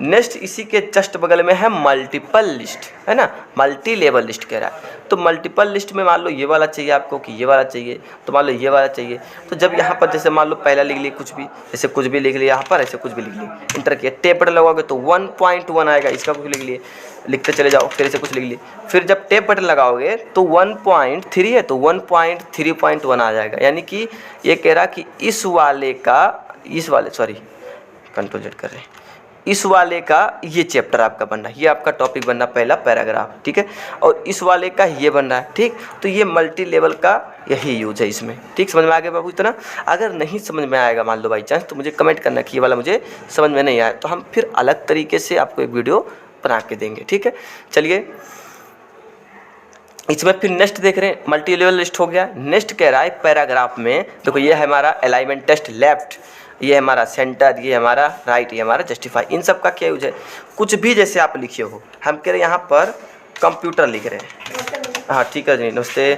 नेक्स्ट इसी के जस्ट बगल में है मल्टीपल लिस्ट, है ना, मल्टी लेवल लिस्ट कह रहा है। तो मल्टीपल लिस्ट में मान लो ये वाला चाहिए आपको कि ये वाला चाहिए, तो मान लो ये वाला चाहिए, तो जब यहाँ पर जैसे मान लो पहला लिख लिए कुछ भी, जैसे कुछ भी लिख लिया यहाँ पर, ऐसे कुछ भी लिख लिए, इंटर किया, टैब बटन लगाओगे तो 1.1 आएगा, इसका कुछ लिख लिए, लिखते चले जाओ, फिर से कुछ लिख लिए, फिर जब टैब बटन लगाओगे तो 1.3 है तो 1.3.1 आ जाएगा। यानी कि ये कह रहा कि इस वाले कंट्रोल Z कर रहे हैं, इस वाले का ये चैप्टर आपका बन रहा है, ये आपका टॉपिक बन रहा है पहला पैराग्राफ। ठीक है, और इस वाले का ये बन रहा है। ठीक, तो ये मल्टी लेवल का यही यूज है इसमें। ठीक, समझ में आ गया बाबू इतना। अगर नहीं समझ में आएगा मान लो बाई चांस, तो मुझे कमेंट करना कि ये वाला मुझे समझ में नहीं आया, तो हम फिर अलग तरीके से आपको एक वीडियो बना के देंगे। ठीक है, चलिए इसमें फिर नेक्स्ट देख रहे हैं, मल्टी लेवल लिस्ट हो गया। नेक्स्ट कह रहा है पैराग्राफ में, देखो ये है हमारा अलाइनमेंट टेस्ट लेफ्ट, ये हमारा सेंटर, ये हमारा राइट, ये हमारा जस्टिफाई। इन सब का क्या यूज है, कुछ भी जैसे आप लिखे हो, हम कह रहे हैं यहाँ पर कंप्यूटर लिख रहे हैं, हाँ ठीक है जी, नमस्ते,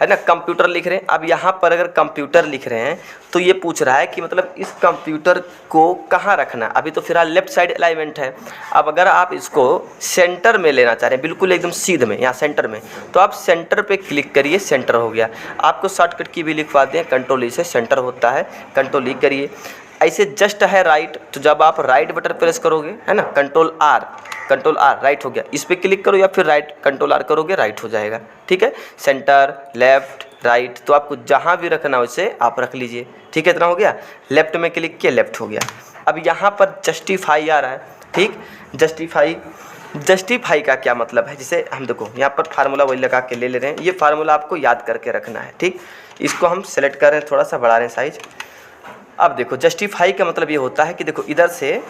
है ना, कंप्यूटर लिख रहे हैं। अब यहाँ पर अगर कंप्यूटर लिख रहे हैं तो ये पूछ रहा है कि मतलब इस कंप्यूटर को कहाँ रखना है। अभी तो फिलहाल लेफ्ट साइड अलाइनमेंट है। अब अगर आप इसको सेंटर में लेना चाह रहे हैं, बिल्कुल एकदम सीध में, यहाँ सेंटर में, तो आप सेंटर पे क्लिक करिए, सेंटर हो गया। आपको शॉर्टकट की भी लिखवा दें, कंट्रोल ई से सेंटर होता है, कंट्रोल ई करिए। ऐसे जस्ट है राइट, तो जब आप राइट बटन प्रेस करोगे, है ना, कंट्रोल आर राइट हो गया, इस पर क्लिक करो या फिर राइट कंट्रोल आर करोगे, राइट हो जाएगा। ठीक है, सेंटर, लेफ्ट, राइट, तो आपको जहाँ भी रखना हो उसे आप रख लीजिए। ठीक है, इतना हो गया। लेफ्ट में क्लिक किया, लेफ्ट हो गया। अब यहाँ पर जस्टिफाई आ रहा है। ठीक, जस्टिफाई का क्या मतलब है, जिसे हम देखो यहाँ पर फार्मूला वही लगा के ले रहे हैं। ये फार्मूला आपको याद करके रखना है। ठीक, इसको हम सेलेक्ट कर रहे हैं, थोड़ा सा बढ़ा रहे हैं साइज। अब देखो जस्टिफाई का मतलब ये होता है कि देखो इधर से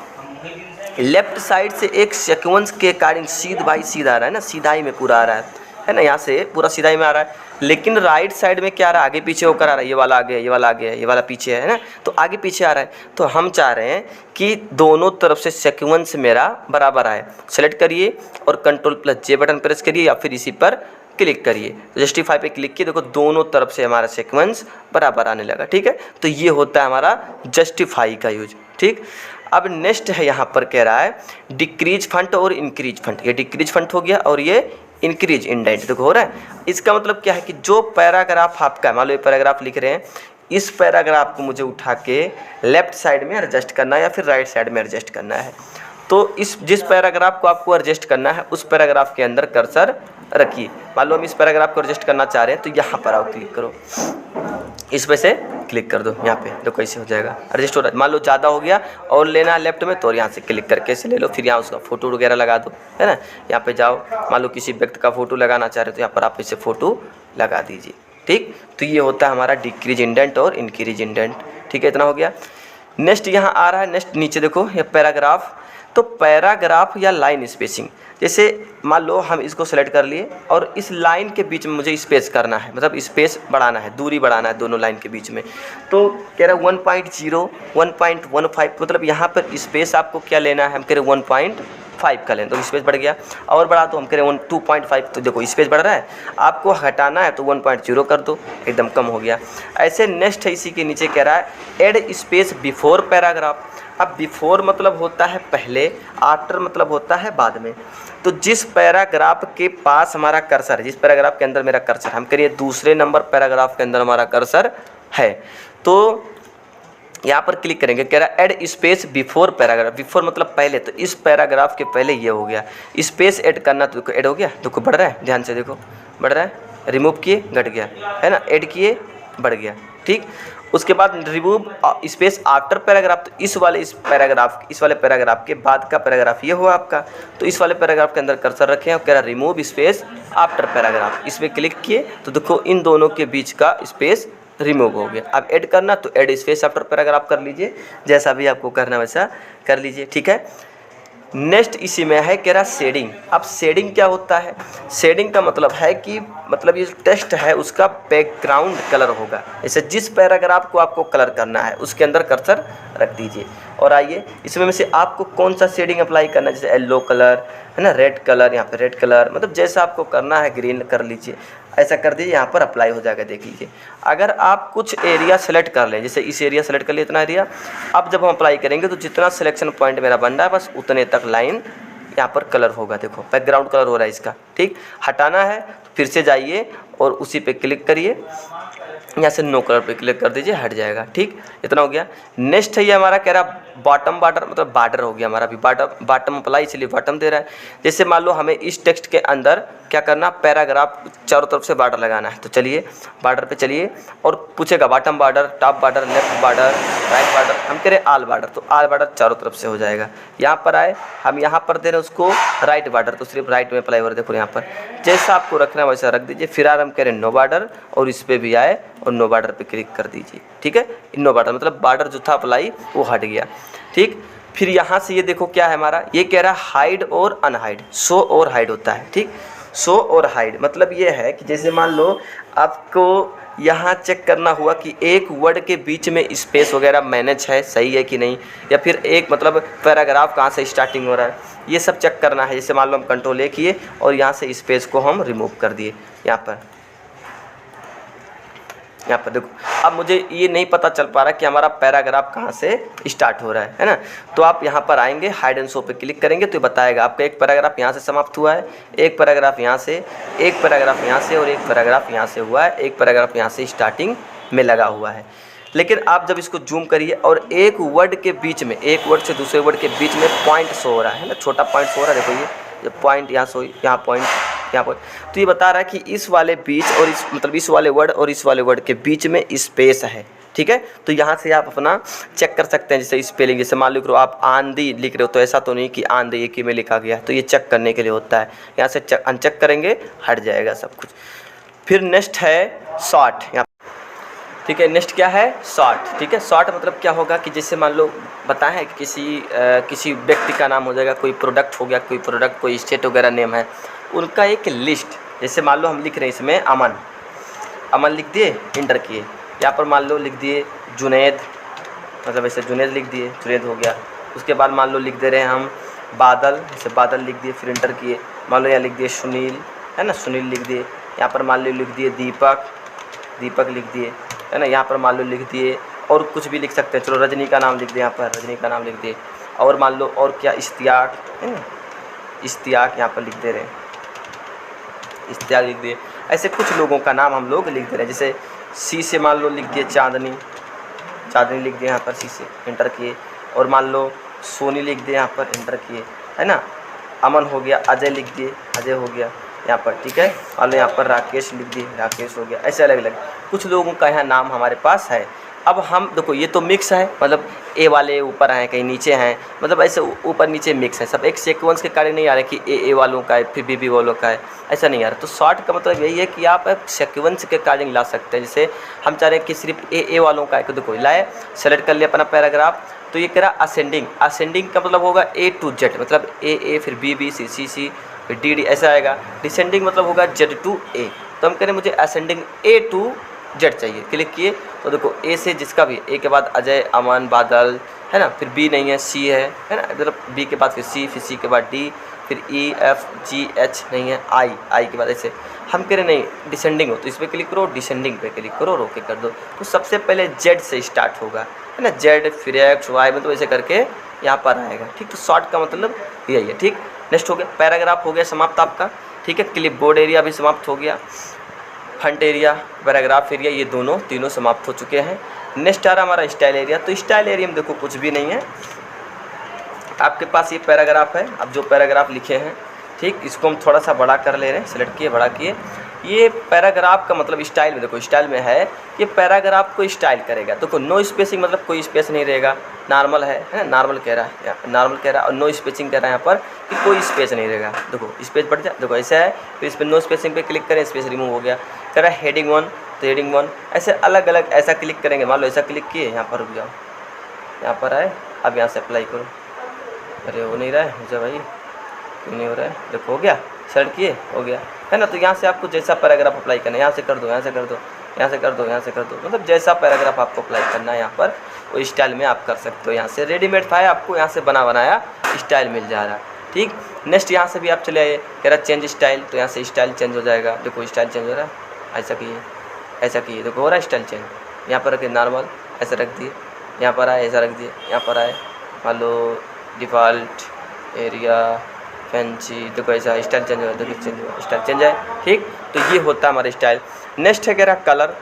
लेफ्ट साइड से एक सीक्वेंस के अकॉर्डिंग सीध बाई सीध आ रहा है ना, सीधाई में पूरा आ रहा है ना, यहाँ से पूरा सीधाई में आ रहा है। लेकिन राइट साइड में क्या आ रहा है, आगे पीछे होकर आ रहा है, ये वाला आगे, ये वाला आगे, ये वाला पीछे है ना, तो आगे पीछे आ रहा है। तो हम चाह रहे हैं कि दोनों तरफ से सीक्वेंस मेरा बराबर आए। सेलेक्ट करिए और कंट्रोल+J बटन प्रेस करिए या फिर इसी पर क्लिक करिए। जस्टिफाई पे क्लिक किए, देखो दोनों तरफ से हमारा सीक्वेंस बराबर आने लगा। ठीक है, तो ये होता है हमारा जस्टिफाई का यूज। ठीक, अब नेक्स्ट है, यहाँ पर कह रहा है डिक्रीज फंट और इंक्रीज फंट। ये डिक्रीज फंट हो गया और ये इंक्रीज इंडेंट, देखो हो रहा है। इसका मतलब क्या है कि जो पैराग्राफ आपका, मान लो ये पैराग्राफ लिख रहे हैं, इस पैराग्राफ को मुझे उठा के लेफ्ट साइड में एडजस्ट करना है या फिर राइट साइड में एडजस्ट करना है। तो जिस पैराग्राफ को आपको एडजस्ट करना है उस पैराग्राफ के अंदर कर्सर रखिए। मान लो हम इस पैराग्राफ को एडजस्ट करना चाह रहे हैं, तो यहाँ पर आओ, क्लिक करो, इस पे से क्लिक कर दो, यहाँ पे देखो कैसे हो जाएगा एडजस्ट हो रहा है। मान लो ज़्यादा हो गया और लेना है लेफ्ट में, तो यहाँ से क्लिक करके से ले लो, फिर यहाँ उसका फोटो वगैरह लगा दो, है ना। यहाँ पे जाओ, मान लो किसी व्यक्ति का फोटो लगाना चाह रहे हो तो यहाँ पर आप इसे फोटो लगा दीजिए। ठीक, तो ये होता है हमारा डिक्रीज इंडेंट और इंक्रीज इंडेंट। ठीक है, इतना हो गया। नेक्स्ट यहाँ आ रहा है, नेक्स्ट नीचे देखो ये पैराग्राफ। तो पैराग्राफ या लाइन स्पेसिंग, जैसे मान लो हम इसको सेलेक्ट कर लिए और इस लाइन के बीच में मुझे स्पेस करना है, मतलब स्पेस बढ़ाना है, दूरी बढ़ाना है दोनों लाइन के बीच में। तो कह रहा है 1.0, 1.15, मतलब यहाँ पर स्पेस आपको क्या लेना है, हम कह रहे 1.5 का लें, तो स्पेस बढ़ गया। और बढ़ा तो हम कह रहे 2.5, तो देखो स्पेस बढ़ रहा है। आपको हटाना है तो 1.0 कर दो, एकदम कम हो गया। ऐसे नेक्स्ट है, इसी के नीचे कह रहा है एड स्पेस बिफोर पैराग्राफ। अब बिफोर मतलब होता है पहले, आफ्टर मतलब होता है बाद में। तो जिस पैराग्राफ के पास हमारा कर्सर है, जिस पैराग्राफ के अंदर मेरा कर्सर, हम करिए दूसरे नंबर पैराग्राफ के अंदर हमारा कर्सर है, तो यहाँ पर क्लिक करेंगे। कह रहा है add space before paragraph. Before मतलब पहले, तो इस पैराग्राफ के पहले ये हो गया। स्पेस ऐड करना, तो देखो ऐड हो गया, देखो बढ़ रहा है, ध्यान से देखो बढ़ रहा है। रिमूव किए, घट गया, है ना, ऐड किए, बढ़ गया। ठीक, उसके बाद रिमूव स्पेस आफ्टर पैराग्राफ, तो इस वाले पैराग्राफ के बाद का पैराग्राफ ये हुआ आपका। तो इस वाले पैराग्राफ के अंदर कर्सर रखें और कह रहा रिमूव स्पेस आफ्टर पैराग्राफ। इस पर क्लिक किए तो देखो इन दोनों के बीच का स्पेस रिमूव हो गया। अब ऐड करना तो ऐड स्पेस आफ्टर पैराग्राफ कर लीजिए, जैसा भी आपको करना वैसा कर लीजिए। ठीक है, नेक्स्ट इसी में है कह रहा शेडिंग। अब शेडिंग क्या होता है, शेडिंग का मतलब है कि मतलब ये टेक्स्ट है उसका बैकग्राउंड कलर होगा। जैसे जिस पैराग्राफ को आपको कलर करना है उसके अंदर कर्सर रख दीजिए। और आइए इसमें में से आपको कौन सा शेडिंग अप्लाई करना है, जैसे येलो कलर है ना, रेड कलर, यहाँ पे रेड कलर, मतलब जैसा आपको करना है, ग्रीन कर लीजिए, ऐसा कर दीजिए, यहाँ पर अप्लाई हो जाएगा। देख लीजिए, अगर आप कुछ एरिया सेलेक्ट कर लें, जैसे इस एरिया सेलेक्ट कर लिए, इतना एरिया, अब जब हम अप्लाई करेंगे तो जितना सिलेक्शन पॉइंट मेरा बन रहा है बस उतने तक लाइन यहाँ पर कलर होगा। देखो बैकग्राउंड कलर हो रहा है इसका। ठीक, हटाना है तो फिर से जाइए और उसी पे क्लिक करिए, यहाँ से नो कलर पे क्लिक कर दीजिए, हट जाएगा। ठीक, इतना हो गया। नेक्स्ट है ये हमारा कह रहा बॉटम बॉर्डर, मतलब बॉर्डर हो गया हमारा। अभी बॉटम अप्लाई, इसलिए बॉटम दे रहा है। जैसे मान लो हमें इस टेक्स्ट के अंदर क्या करना, पैराग्राफ चारों तरफ से बॉर्डर लगाना है, तो चलिए बॉर्डर पे चलिए और पूछेगा bottom border, top border, left border, right border, हम कह रहे ऑल बॉर्डर, तो ऑल बॉर्डर चारों तरफ से हो जाएगा। यहाँ पर आए, हम यहाँ पर दे रहे हैं उसको राइट बॉर्डर, तो सिर्फ राइट में अप्लाई हो रहा है। देखो यहाँ पर जैसा आपको रखना है वैसा रख दीजिए। फिर हम कह रहे हैं नो बॉर्डर और इस पर भी आए और नो बॉर्डर पे क्लिक कर दीजिए। ठीक है, नो बॉर्डर मतलब बॉर्डर जो था अप्लाई वो हट गया। ठीक, फिर यहाँ से ये देखो क्या है हमारा, ये कह रहा है हाइड और अनहाइड, शो और हाइड होता है। ठीक, शो और हाइड मतलब ये है कि जैसे मान लो आपको यहाँ चेक करना हुआ कि एक वर्ड के बीच में स्पेस वगैरह मैनेज है, सही है कि नहीं, या फिर एक मतलब पैराग्राफ कहाँ से स्टार्टिंग हो रहा है, ये सब चेक करना है। जैसे मान लो हम कंट्रोल ए किए और यहाँ से स्पेस को हम रिमूव कर दिए, यहाँ पर यहाँ पर देखो, अब मुझे ये नहीं पता चल पा रहा कि हमारा पैराग्राफ कहाँ से स्टार्ट हो रहा है ना। तो आप यहाँ पर आएंगे, हाइड एंड शो पे क्लिक करेंगे तो ये बताएगा आपका एक पैराग्राफ यहाँ से समाप्त हुआ है, एक पैराग्राफ यहाँ से, एक पैराग्राफ यहाँ से और एक पैराग्राफ यहाँ से हुआ है, एक पैराग्राफ यहाँ से स्टार्टिंग में लगा हुआ है। लेकिन आप जब इसको जूम करिए और एक वर्ड के बीच में, एक वर्ड से दूसरे वर्ड के बीच में पॉइंट शो हो रहा है ना, छोटा पॉइंट शो हो रहा है, देखो ये पॉइंट यहाँ शो, यहाँ पॉइंट, यहाँ पर, तो ये बता रहा है कि इस वाले बीच और इस मतलब इस वाले वर्ड और इस वाले वर्ड के बीच में स्पेस है। ठीक है, तो यहाँ से आप अपना चेक कर सकते हैं। जैसे स्पेलिंग, जैसे मान लो आप आंधी लिख रहे हो तो ऐसा तो नहीं कि आंधी एक ही में लिखा गया है, तो ये चेक करने के लिए होता है। यहाँ से अनचेक करेंगे, हट जाएगा सब कुछ। फिर नेक्स्ट है शॉर्ट, यहाँ ठीक है। नेक्स्ट क्या है? शॉर्ट। ठीक है, शॉर्ट मतलब क्या होगा कि जैसे मान लो बताएं है कि किसी व्यक्ति का नाम हो जाएगा, कोई प्रोडक्ट हो गया, कोई प्रोडक्ट, कोई स्टेट वगैरह नेम है, उनका एक लिस्ट। जैसे मान लो हम लिख रहे हैं इसमें अमन, अमन लिख दिए, इंटर किए। यहाँ पर मान लो लिख दिए जुनैद, मतलब ऐसे जुनैद लिख दिए, जुनैद हो गया। उसके बाद मान लो लिख दे रहे हैं हम बादल, जैसे बादल लिख दिए, फिर इंटर किए। मान लो यहाँ लिख दिए सुनील, है ना, सुनील लिख दिए। यहाँ पर मान लो लिख दिए दीपक, दीपक लिख दिए, है ना। यहाँ पर मान लो लिख दिए और कुछ भी लिख सकते हैं, चलो रजनी का नाम लिख दिए, यहाँ पर रजनी का नाम लिख दिए। और मान लो और क्या, इश्तियाक, है ना, इश्तियाक यहाँ पर लिख दे रहे हैं, इश्तियाक लिख दिए। ऐसे कुछ लोगों का नाम हम लोग लिख दे रहे हैं। जैसे सी से मान लो लिख दिए चांदनी, चांदनी लिख दिए यहाँ पर सी से, इंटर किए। और मान लो सोनी लिख दिए, यहाँ पर इंटर किए, है ना। अमन हो गया, अजय लिख दिए, अजय हो गया यहाँ पर। ठीक है, मान लो यहाँ पर राकेश लिख दिए, राकेश हो गया। ऐसे अलग अलग कुछ लोगों का यहाँ नाम हमारे पास है। अब हम देखो ये तो मिक्स है, मतलब ए वाले ऊपर हैं, कहीं नीचे हैं, मतलब ऐसे ऊपर नीचे मिक्स है सब। एक सीक्वेंस के कार्य नहीं आ रहा है कि ए वालों का है फिर बी वालों का है, ऐसा नहीं आ रहा। तो शॉर्ट का मतलब यही है कि आप सीक्वेंस के कार्य ला सकते हैं। जैसे हम चाह रहे हैं कि सिर्फ ए वालों का है, तो देखो लाए, सेलेक्ट कर लिया अपना पैराग्राफ। तो ये कह रहा असेंडिंग, असेंडिंग का मतलब होगा A to Z, मतलब ए फिर बी सी सी फिर डी ऐसा आएगा। डिसेंडिंग मतलब होगा Z to A। तो हम कह रहे हैं मुझे असेंडिंग A to Z चाहिए, क्लिक किए तो देखो ए से जिसका भी, ए के बाद अजय, अमन, बादल, है ना, फिर बी नहीं है, सी है ना, मतलब बी के बाद फिर सी के बाद डी, फिर ई एफ जी एच नहीं है, आई के बाद ऐसे। हम कह रहे नहीं डिसेंडिंग हो तो इस पर क्लिक करो, डिसेंडिंग पे क्लिक करो, रोके कर दो। तो सबसे पहले जेड से स्टार्ट होगा, है ना, जेड फिर एक्स वाई, मतलब ऐसे करके यहाँ पर आएगा। ठीक, तो शॉर्ट का मतलब यही है। ठीक, नेक्स्ट हो गया पैराग्राफ, हो गया समाप्त आपका। ठीक है, क्लिप बोर्ड एरिया भी समाप्त हो गया, फ्रंट एरिया, पैराग्राफ एरिया, ये दोनों तीनों समाप्त हो चुके हैं। नेक्स्ट आ रहा हमारा स्टाइल एरिया। तो स्टाइल एरिया में देखो कुछ भी नहीं है, आपके पास ये पैराग्राफ है। अब जो पैराग्राफ लिखे हैं, ठीक, इसको हम थोड़ा सा बड़ा कर ले रहे हैं, सेलेक्ट किए, बड़ा किए। ये पैराग्राफ का मतलब स्टाइल में देखो, स्टाइल में है ये पैराग्राफ को स्टाइल करेगा। देखो नो स्पेसिंग मतलब कोई स्पेस नहीं रहेगा, नॉर्मल है ना, नॉर्मल कह रहा है, नॉर्मल कह रहा है, और नो स्पेसिंग कह रहा है यहाँ पर कि कोई स्पेस नहीं रहेगा। देखो स्पेस बढ़ जाए, देखो ऐसा है, फिर इस पर नो स्पेसिंग पे क्लिक करें, स्पेस रिमूव हो गया। कह रहा है हेडिंग 1 तो हेडिंग 1, ऐसे अलग अलग ऐसा क्लिक करेंगे। मान लो ऐसा क्लिक किए, यहाँ पर रुक जाओ, यहाँ पर आए, अब यहाँ से अप्लाई करो। अरे हो नहीं रहा है मुझे भाई, क्यों नहीं हो रहा है, देखो हो गया, सेलेक्ट किए, हो गया, है ना। तो यहाँ से आपको जैसा पैराग्राफ अप्लाई करना है, यहाँ से कर दो, यहाँ से कर दो, यहाँ से कर दो, यहाँ से कर दो, मतलब जैसा पैराग्राफ आपको अप्लाई करना है यहाँ पर वो स्टाइल में आप कर सकते हो। यहाँ से रेडीमेड था, आपको यहाँ से बना बनाया स्टाइल मिल जा रहा है। ठीक, नेक्स्ट यहाँ से भी आप चले आइए, कह रहा चेंज स्टाइल, तो यहाँ से स्टाइल चेंज हो जाएगा। देखो स्टाइल चेंज हो रहा है, ऐसा किए, ऐसा किए, देखो हो रहा है स्टाइल चेंज। यहाँ पर रखिए नॉर्मल, ऐसा रख दिए, यहाँ पर आए, ऐसा रख दिए, यहाँ पर आए, मान लो डिफ़ॉल्ट एरिया फैंसी, देखो ऐसा स्टाइल चेंज हो, देखो चेंज हुआ, स्टाइल चेंज है। ठीक, तो ये होता है हमारा स्टाइल। नेक्स्ट है कह रहा कलर,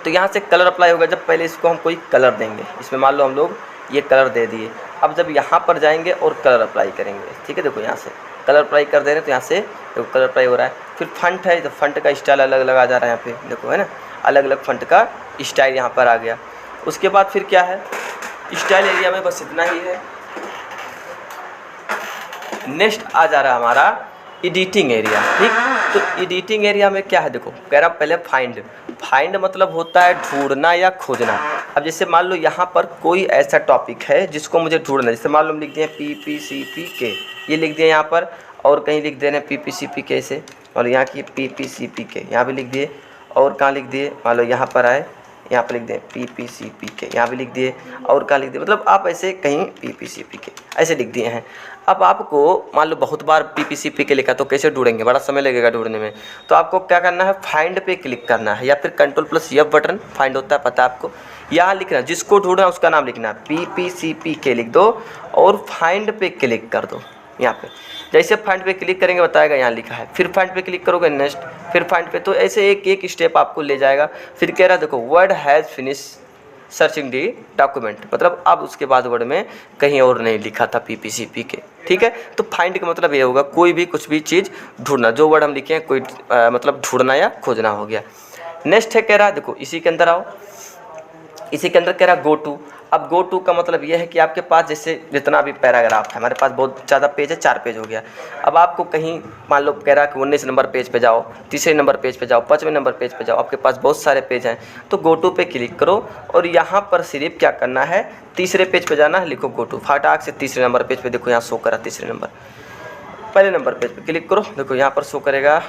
तो यहाँ से कलर अप्लाई होगा जब पहले इसको हम कोई कलर देंगे। इसमें मान लो हम लोग ये कलर दे दिए, अब जब यहाँ पर जाएंगे और कलर अप्लाई करेंगे, ठीक है, देखो यहाँ से कलर अप्लाई कर दे रहे हैं, तो यहाँ से देखो कलर अप्लाई हो रहा है। फिर फंट है, तो फंट का स्टाइल अलग अलग आ जा रहा है यहाँ पे, देखो है ना, अलग अलग फंट का स्टाइल यहाँ पर आ गया। उसके बाद फिर क्या है, स्टाइल एरिया में बस इतना ही है। नेक्स्ट आ जा रहा है हमारा एडिटिंग एरिया। ठीक, तो एडिटिंग एरिया में क्या है, देखो कह रहा पहले फाइंड, फाइंड मतलब होता है ढूंढना या खोजना। अब जैसे मान लो यहाँ पर कोई ऐसा टॉपिक है जिसको मुझे ढूंढना है, जैसे मान लो हम लिख दिए PPCPK, ये लिख दिए यहाँ पर, और कहीं लिख दे रहे हैं PPCPK से, और यहाँ की PPCPK यहाँ भी लिख दिए, और कहाँ लिख दिए, मान लो यहाँ पर आए, यहाँ पर लिख दें PPCPK, यहाँ भी लिख दिए, और क्या लिख दिए, मतलब आप ऐसे कहीं PPCPK ऐसे लिख दिए हैं। अब आपको मान लो बहुत बार PPCPK लिखा तो कैसे ढूंढेंगे, बड़ा समय लगेगा ढूंढने में। तो आपको क्या करना है, फाइंड पे क्लिक करना है, या फिर Ctrl+F बटन, फाइंड होता है पता है आपको, यहाँ लिखना है, जिसको ढूंढना उसका नाम लिखना है, PPCPK लिख दो और फाइंड पे क्लिक कर दो। यहाँ पे जैसे फाइंड पे क्लिक करेंगे बताएगा यहाँ लिखा है, फिर फाइंड पे क्लिक करोगे नेक्स्ट, फिर फाइंड पे, तो ऐसे एक एक स्टेप आपको ले जाएगा। फिर कह रहा है देखो word has finish searching the document, मतलब अब उसके बाद वर्ड में कहीं और नहीं लिखा था PPCPK, ठीक है। तो फाइंड का मतलब ये होगा कोई भी कुछ भी चीज़ ढूंढना, जो वर्ड हम लिखे हैं कोई मतलब ढूंढना या खोजना हो गया। नेक्स्ट है कह रहा है देखो इसी के अंदर आओ, इसी के अंदर कह रहा है गो टू। अब गो टू का मतलब ये है कि आपके पास जैसे जितना भी पैराग्राफ है, हमारे पास बहुत ज़्यादा पेज है, 4 पेज हो गया। अब आपको कहीं मान लो कह रहा है कि 19 नंबर पेज पे जाओ, 3 नंबर पेज पे जाओ, 5वें नंबर पेज पे जाओ, आपके पास बहुत सारे पेज हैं, तो गो टू पे क्लिक करो और यहाँ पर सिर्फ क्या करना है, 3रे पेज पे जाना है, लिखो गो टू, फटाक से 3रे नंबर पेज पे देखो यहाँ शो करा 3रे नंबर। पहले नंबर पेज पे क्लिक करो, देखो यहाँ पर शो करेगा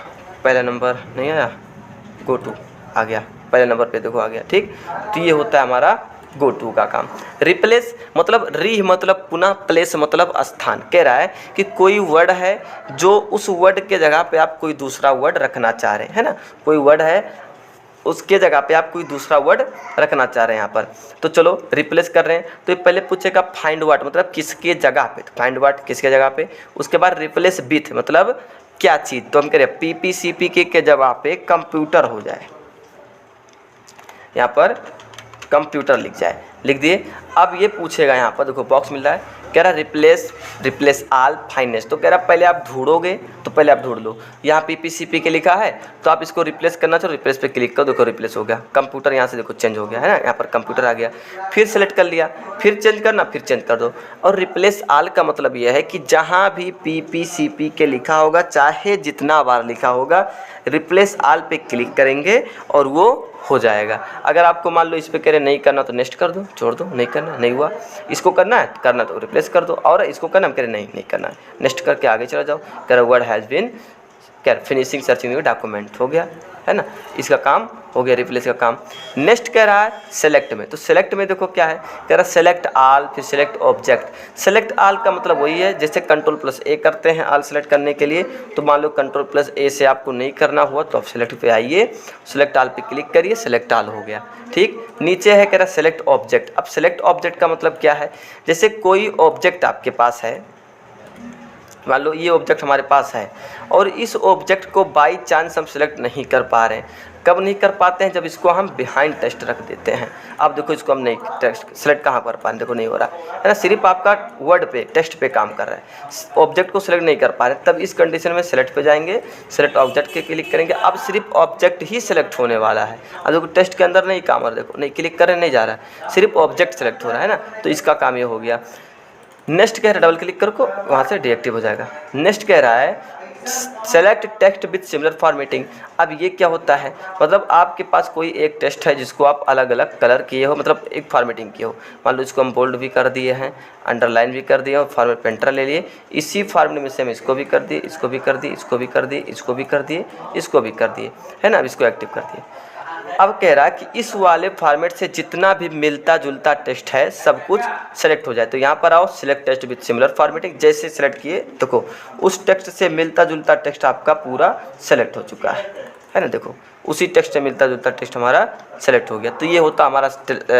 पहला नंबर नहीं आया, गो टू आ गया, पहले नंबर पे देखो आ गया, ठीक। तो ये होता है हमारा गो टू का काम। रिप्लेस मतलब मतलब पुनः, प्लेस मतलब स्थान। कह रहा है कि कोई वर्ड है जो उस वर्ड के जगह पे आप कोई दूसरा वर्ड रखना चाह रहे हैं, है ना, कोई वर्ड है उसके जगह पे आप कोई दूसरा वर्ड रखना चाह रहे हैं यहाँ पर, तो चलो रिप्लेस कर रहे हैं। तो ये पहले पूछेगा फाइंड व्हाट मतलब किसके जगह पे, तो फाइंड व्हाट किसके जगह पे, उसके बाद रिप्लेस विथ मतलब क्या चीज़, तो हम कह रहे हैं PPCPK के जगह पे कंप्यूटर हो जाए, यहाँ पर कंप्यूटर लिख जाए, लिख दिए। अब ये पूछेगा यहाँ पर देखो बॉक्स मिल रहा है, कह रहा रिप्लेस ऑल फाइनेस्ट, तो कह रहा पहले आप ढूंढोगे तो पहले आप ढूंढ लो, यहाँ PPCPK लिखा है तो आप इसको रिप्लेस करना चाहो, रिप्लेस पे क्लिक करो, देखो रिप्लेस हो गया, कंप्यूटर यहाँ से देखो चेंज हो गया है ना, यहाँ पर कंप्यूटर आ गया, फिर सेलेक्ट कर लिया, फिर चेंज करना, फिर चेंज कर दो। और रिप्लेस ऑल का मतलब यह है कि जहाँ भी PPCPK लिखा होगा, चाहे जितना बार लिखा होगा, रिप्लेस ऑल पे क्लिक करेंगे और वो हो जाएगा। अगर आपको मान लो इस पे कह रहे नहीं करना तो नेक्स्ट कर दो, छोड़ दो, नहीं करना नहीं हुआ, इसको करना है करना तो रिप्लेस कर दो, और इसको करना हम कह रहे नहीं करना है, नेक्स्ट करके आगे चला जाओ। कह रहे वर्ड हैज़ बीन क्या फिनिशिंग सर्चिंग डॉक्यूमेंट हो गया है ना, इसका काम हो गया, रिप्लेस का काम। नेक्स्ट कह रहा है सेलेक्ट में, तो सेलेक्ट में देखो क्या है, कह रहा है सेलेक्ट ऑल, फिर सेलेक्ट ऑब्जेक्ट। सेलेक्ट ऑल का मतलब वही है जैसे Ctrl+A करते हैं ऑल सेलेक्ट करने के लिए, तो मान लो Ctrl+A से आपको नहीं करना हुआ तो आप सेलेक्ट पे आइए, सेलेक्ट ऑल पे क्लिक करिए, सेलेक्ट ऑल हो गया, ठीक। नीचे है कह रहा सेलेक्ट ऑब्जेक्ट। अब सेलेक्ट ऑब्जेक्ट का मतलब क्या है, जैसे कोई ऑब्जेक्ट आपके पास है, मान लो ये ऑब्जेक्ट हमारे पास है और इस ऑब्जेक्ट को बाई चांस हम सेलेक्ट नहीं कर पा रहे हैं। कब नहीं कर पाते हैं, जब इसको हम बिहाइंड टेक्स्ट रख देते हैं। अब देखो इसको हम नहीं टेक्स्ट सेलेक्ट कहाँ कर पा रहे हैं, देखो नहीं हो रहा है ना, सिर्फ आपका वर्ड पे टेक्स्ट पे काम कर रहा है, ऑब्जेक्ट को सेलेक्ट नहीं कर पा रहे। तब इस कंडीशन में सेलेक्ट पे जाएंगे, सेलेक्ट ऑब्जेक्ट के क्लिक करेंगे, अब सिर्फ ऑब्जेक्ट ही सेलेक्ट होने वाला है। अब देखो टेक्स्ट के अंदर नहीं काम, और देखो नहीं क्लिक कर रहे नहीं जा रहा है, सिर्फ ऑब्जेक्ट सेलेक्ट हो रहा है ना, तो इसका काम ये हो गया। नेक्स्ट कह रहा है डबल क्लिक करो वहाँ से डीएक्टिव हो जाएगा। नेक्स्ट कह रहा है select text with similar formatting. अब ये क्या होता है, मतलब आपके पास कोई एक टेक्स्ट है जिसको आप अलग अलग कलर किए हो, मतलब एक फॉर्मेटिंग किए हो, मान लो इसको हम बोल्ड भी कर दिए हैं, अंडरलाइन भी कर दिए और फॉर्मेट पेंटर ले लिए, इसी फॉर्मेट में से हम इसको भी कर दिए, इसको भी कर दिए, इसको भी कर दिए, इसको भी कर दिए, इसको भी कर दिए, है ना, अब इसको एक्टिव कर दिए। अब कह रहा है कि इस वाले फॉर्मेट से जितना भी मिलता जुलता टेक्स्ट है सब कुछ सेलेक्ट हो जाए। तो यहाँ पर आओ select text with similar formatting, जैसे सेलेक्ट किए देखो उस टेक्स्ट से मिलता जुलता टेक्स्ट आपका पूरा सेलेक्ट हो चुका है ना, देखो उसी टेक्स्ट से मिलता जुलता टेक्स्ट हमारा सेलेक्ट हो गया। तो ये होता हमारा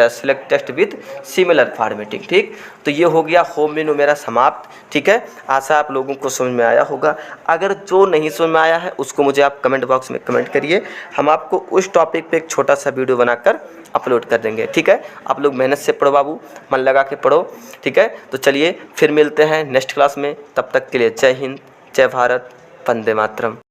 select text with similar formatting, ठीक। तो ये हो गया होम मेनू मेरा समाप्त, ठीक है। आशा आप लोगों को समझ में आया होगा। अगर जो नहीं समझ में आया है उसको मुझे आप कमेंट बॉक्स में कमेंट करिए, हम आपको उस टॉपिक पे एक छोटा सा वीडियो बनाकर अपलोड कर देंगे, ठीक है। आप लोग मेहनत से पढ़ो बाबू, मन लगा के पढ़ो, ठीक है। तो चलिए फिर मिलते हैं नेक्स्ट क्लास में, तब तक के लिए जय हिंद, जय भारत, वंदे मातरम।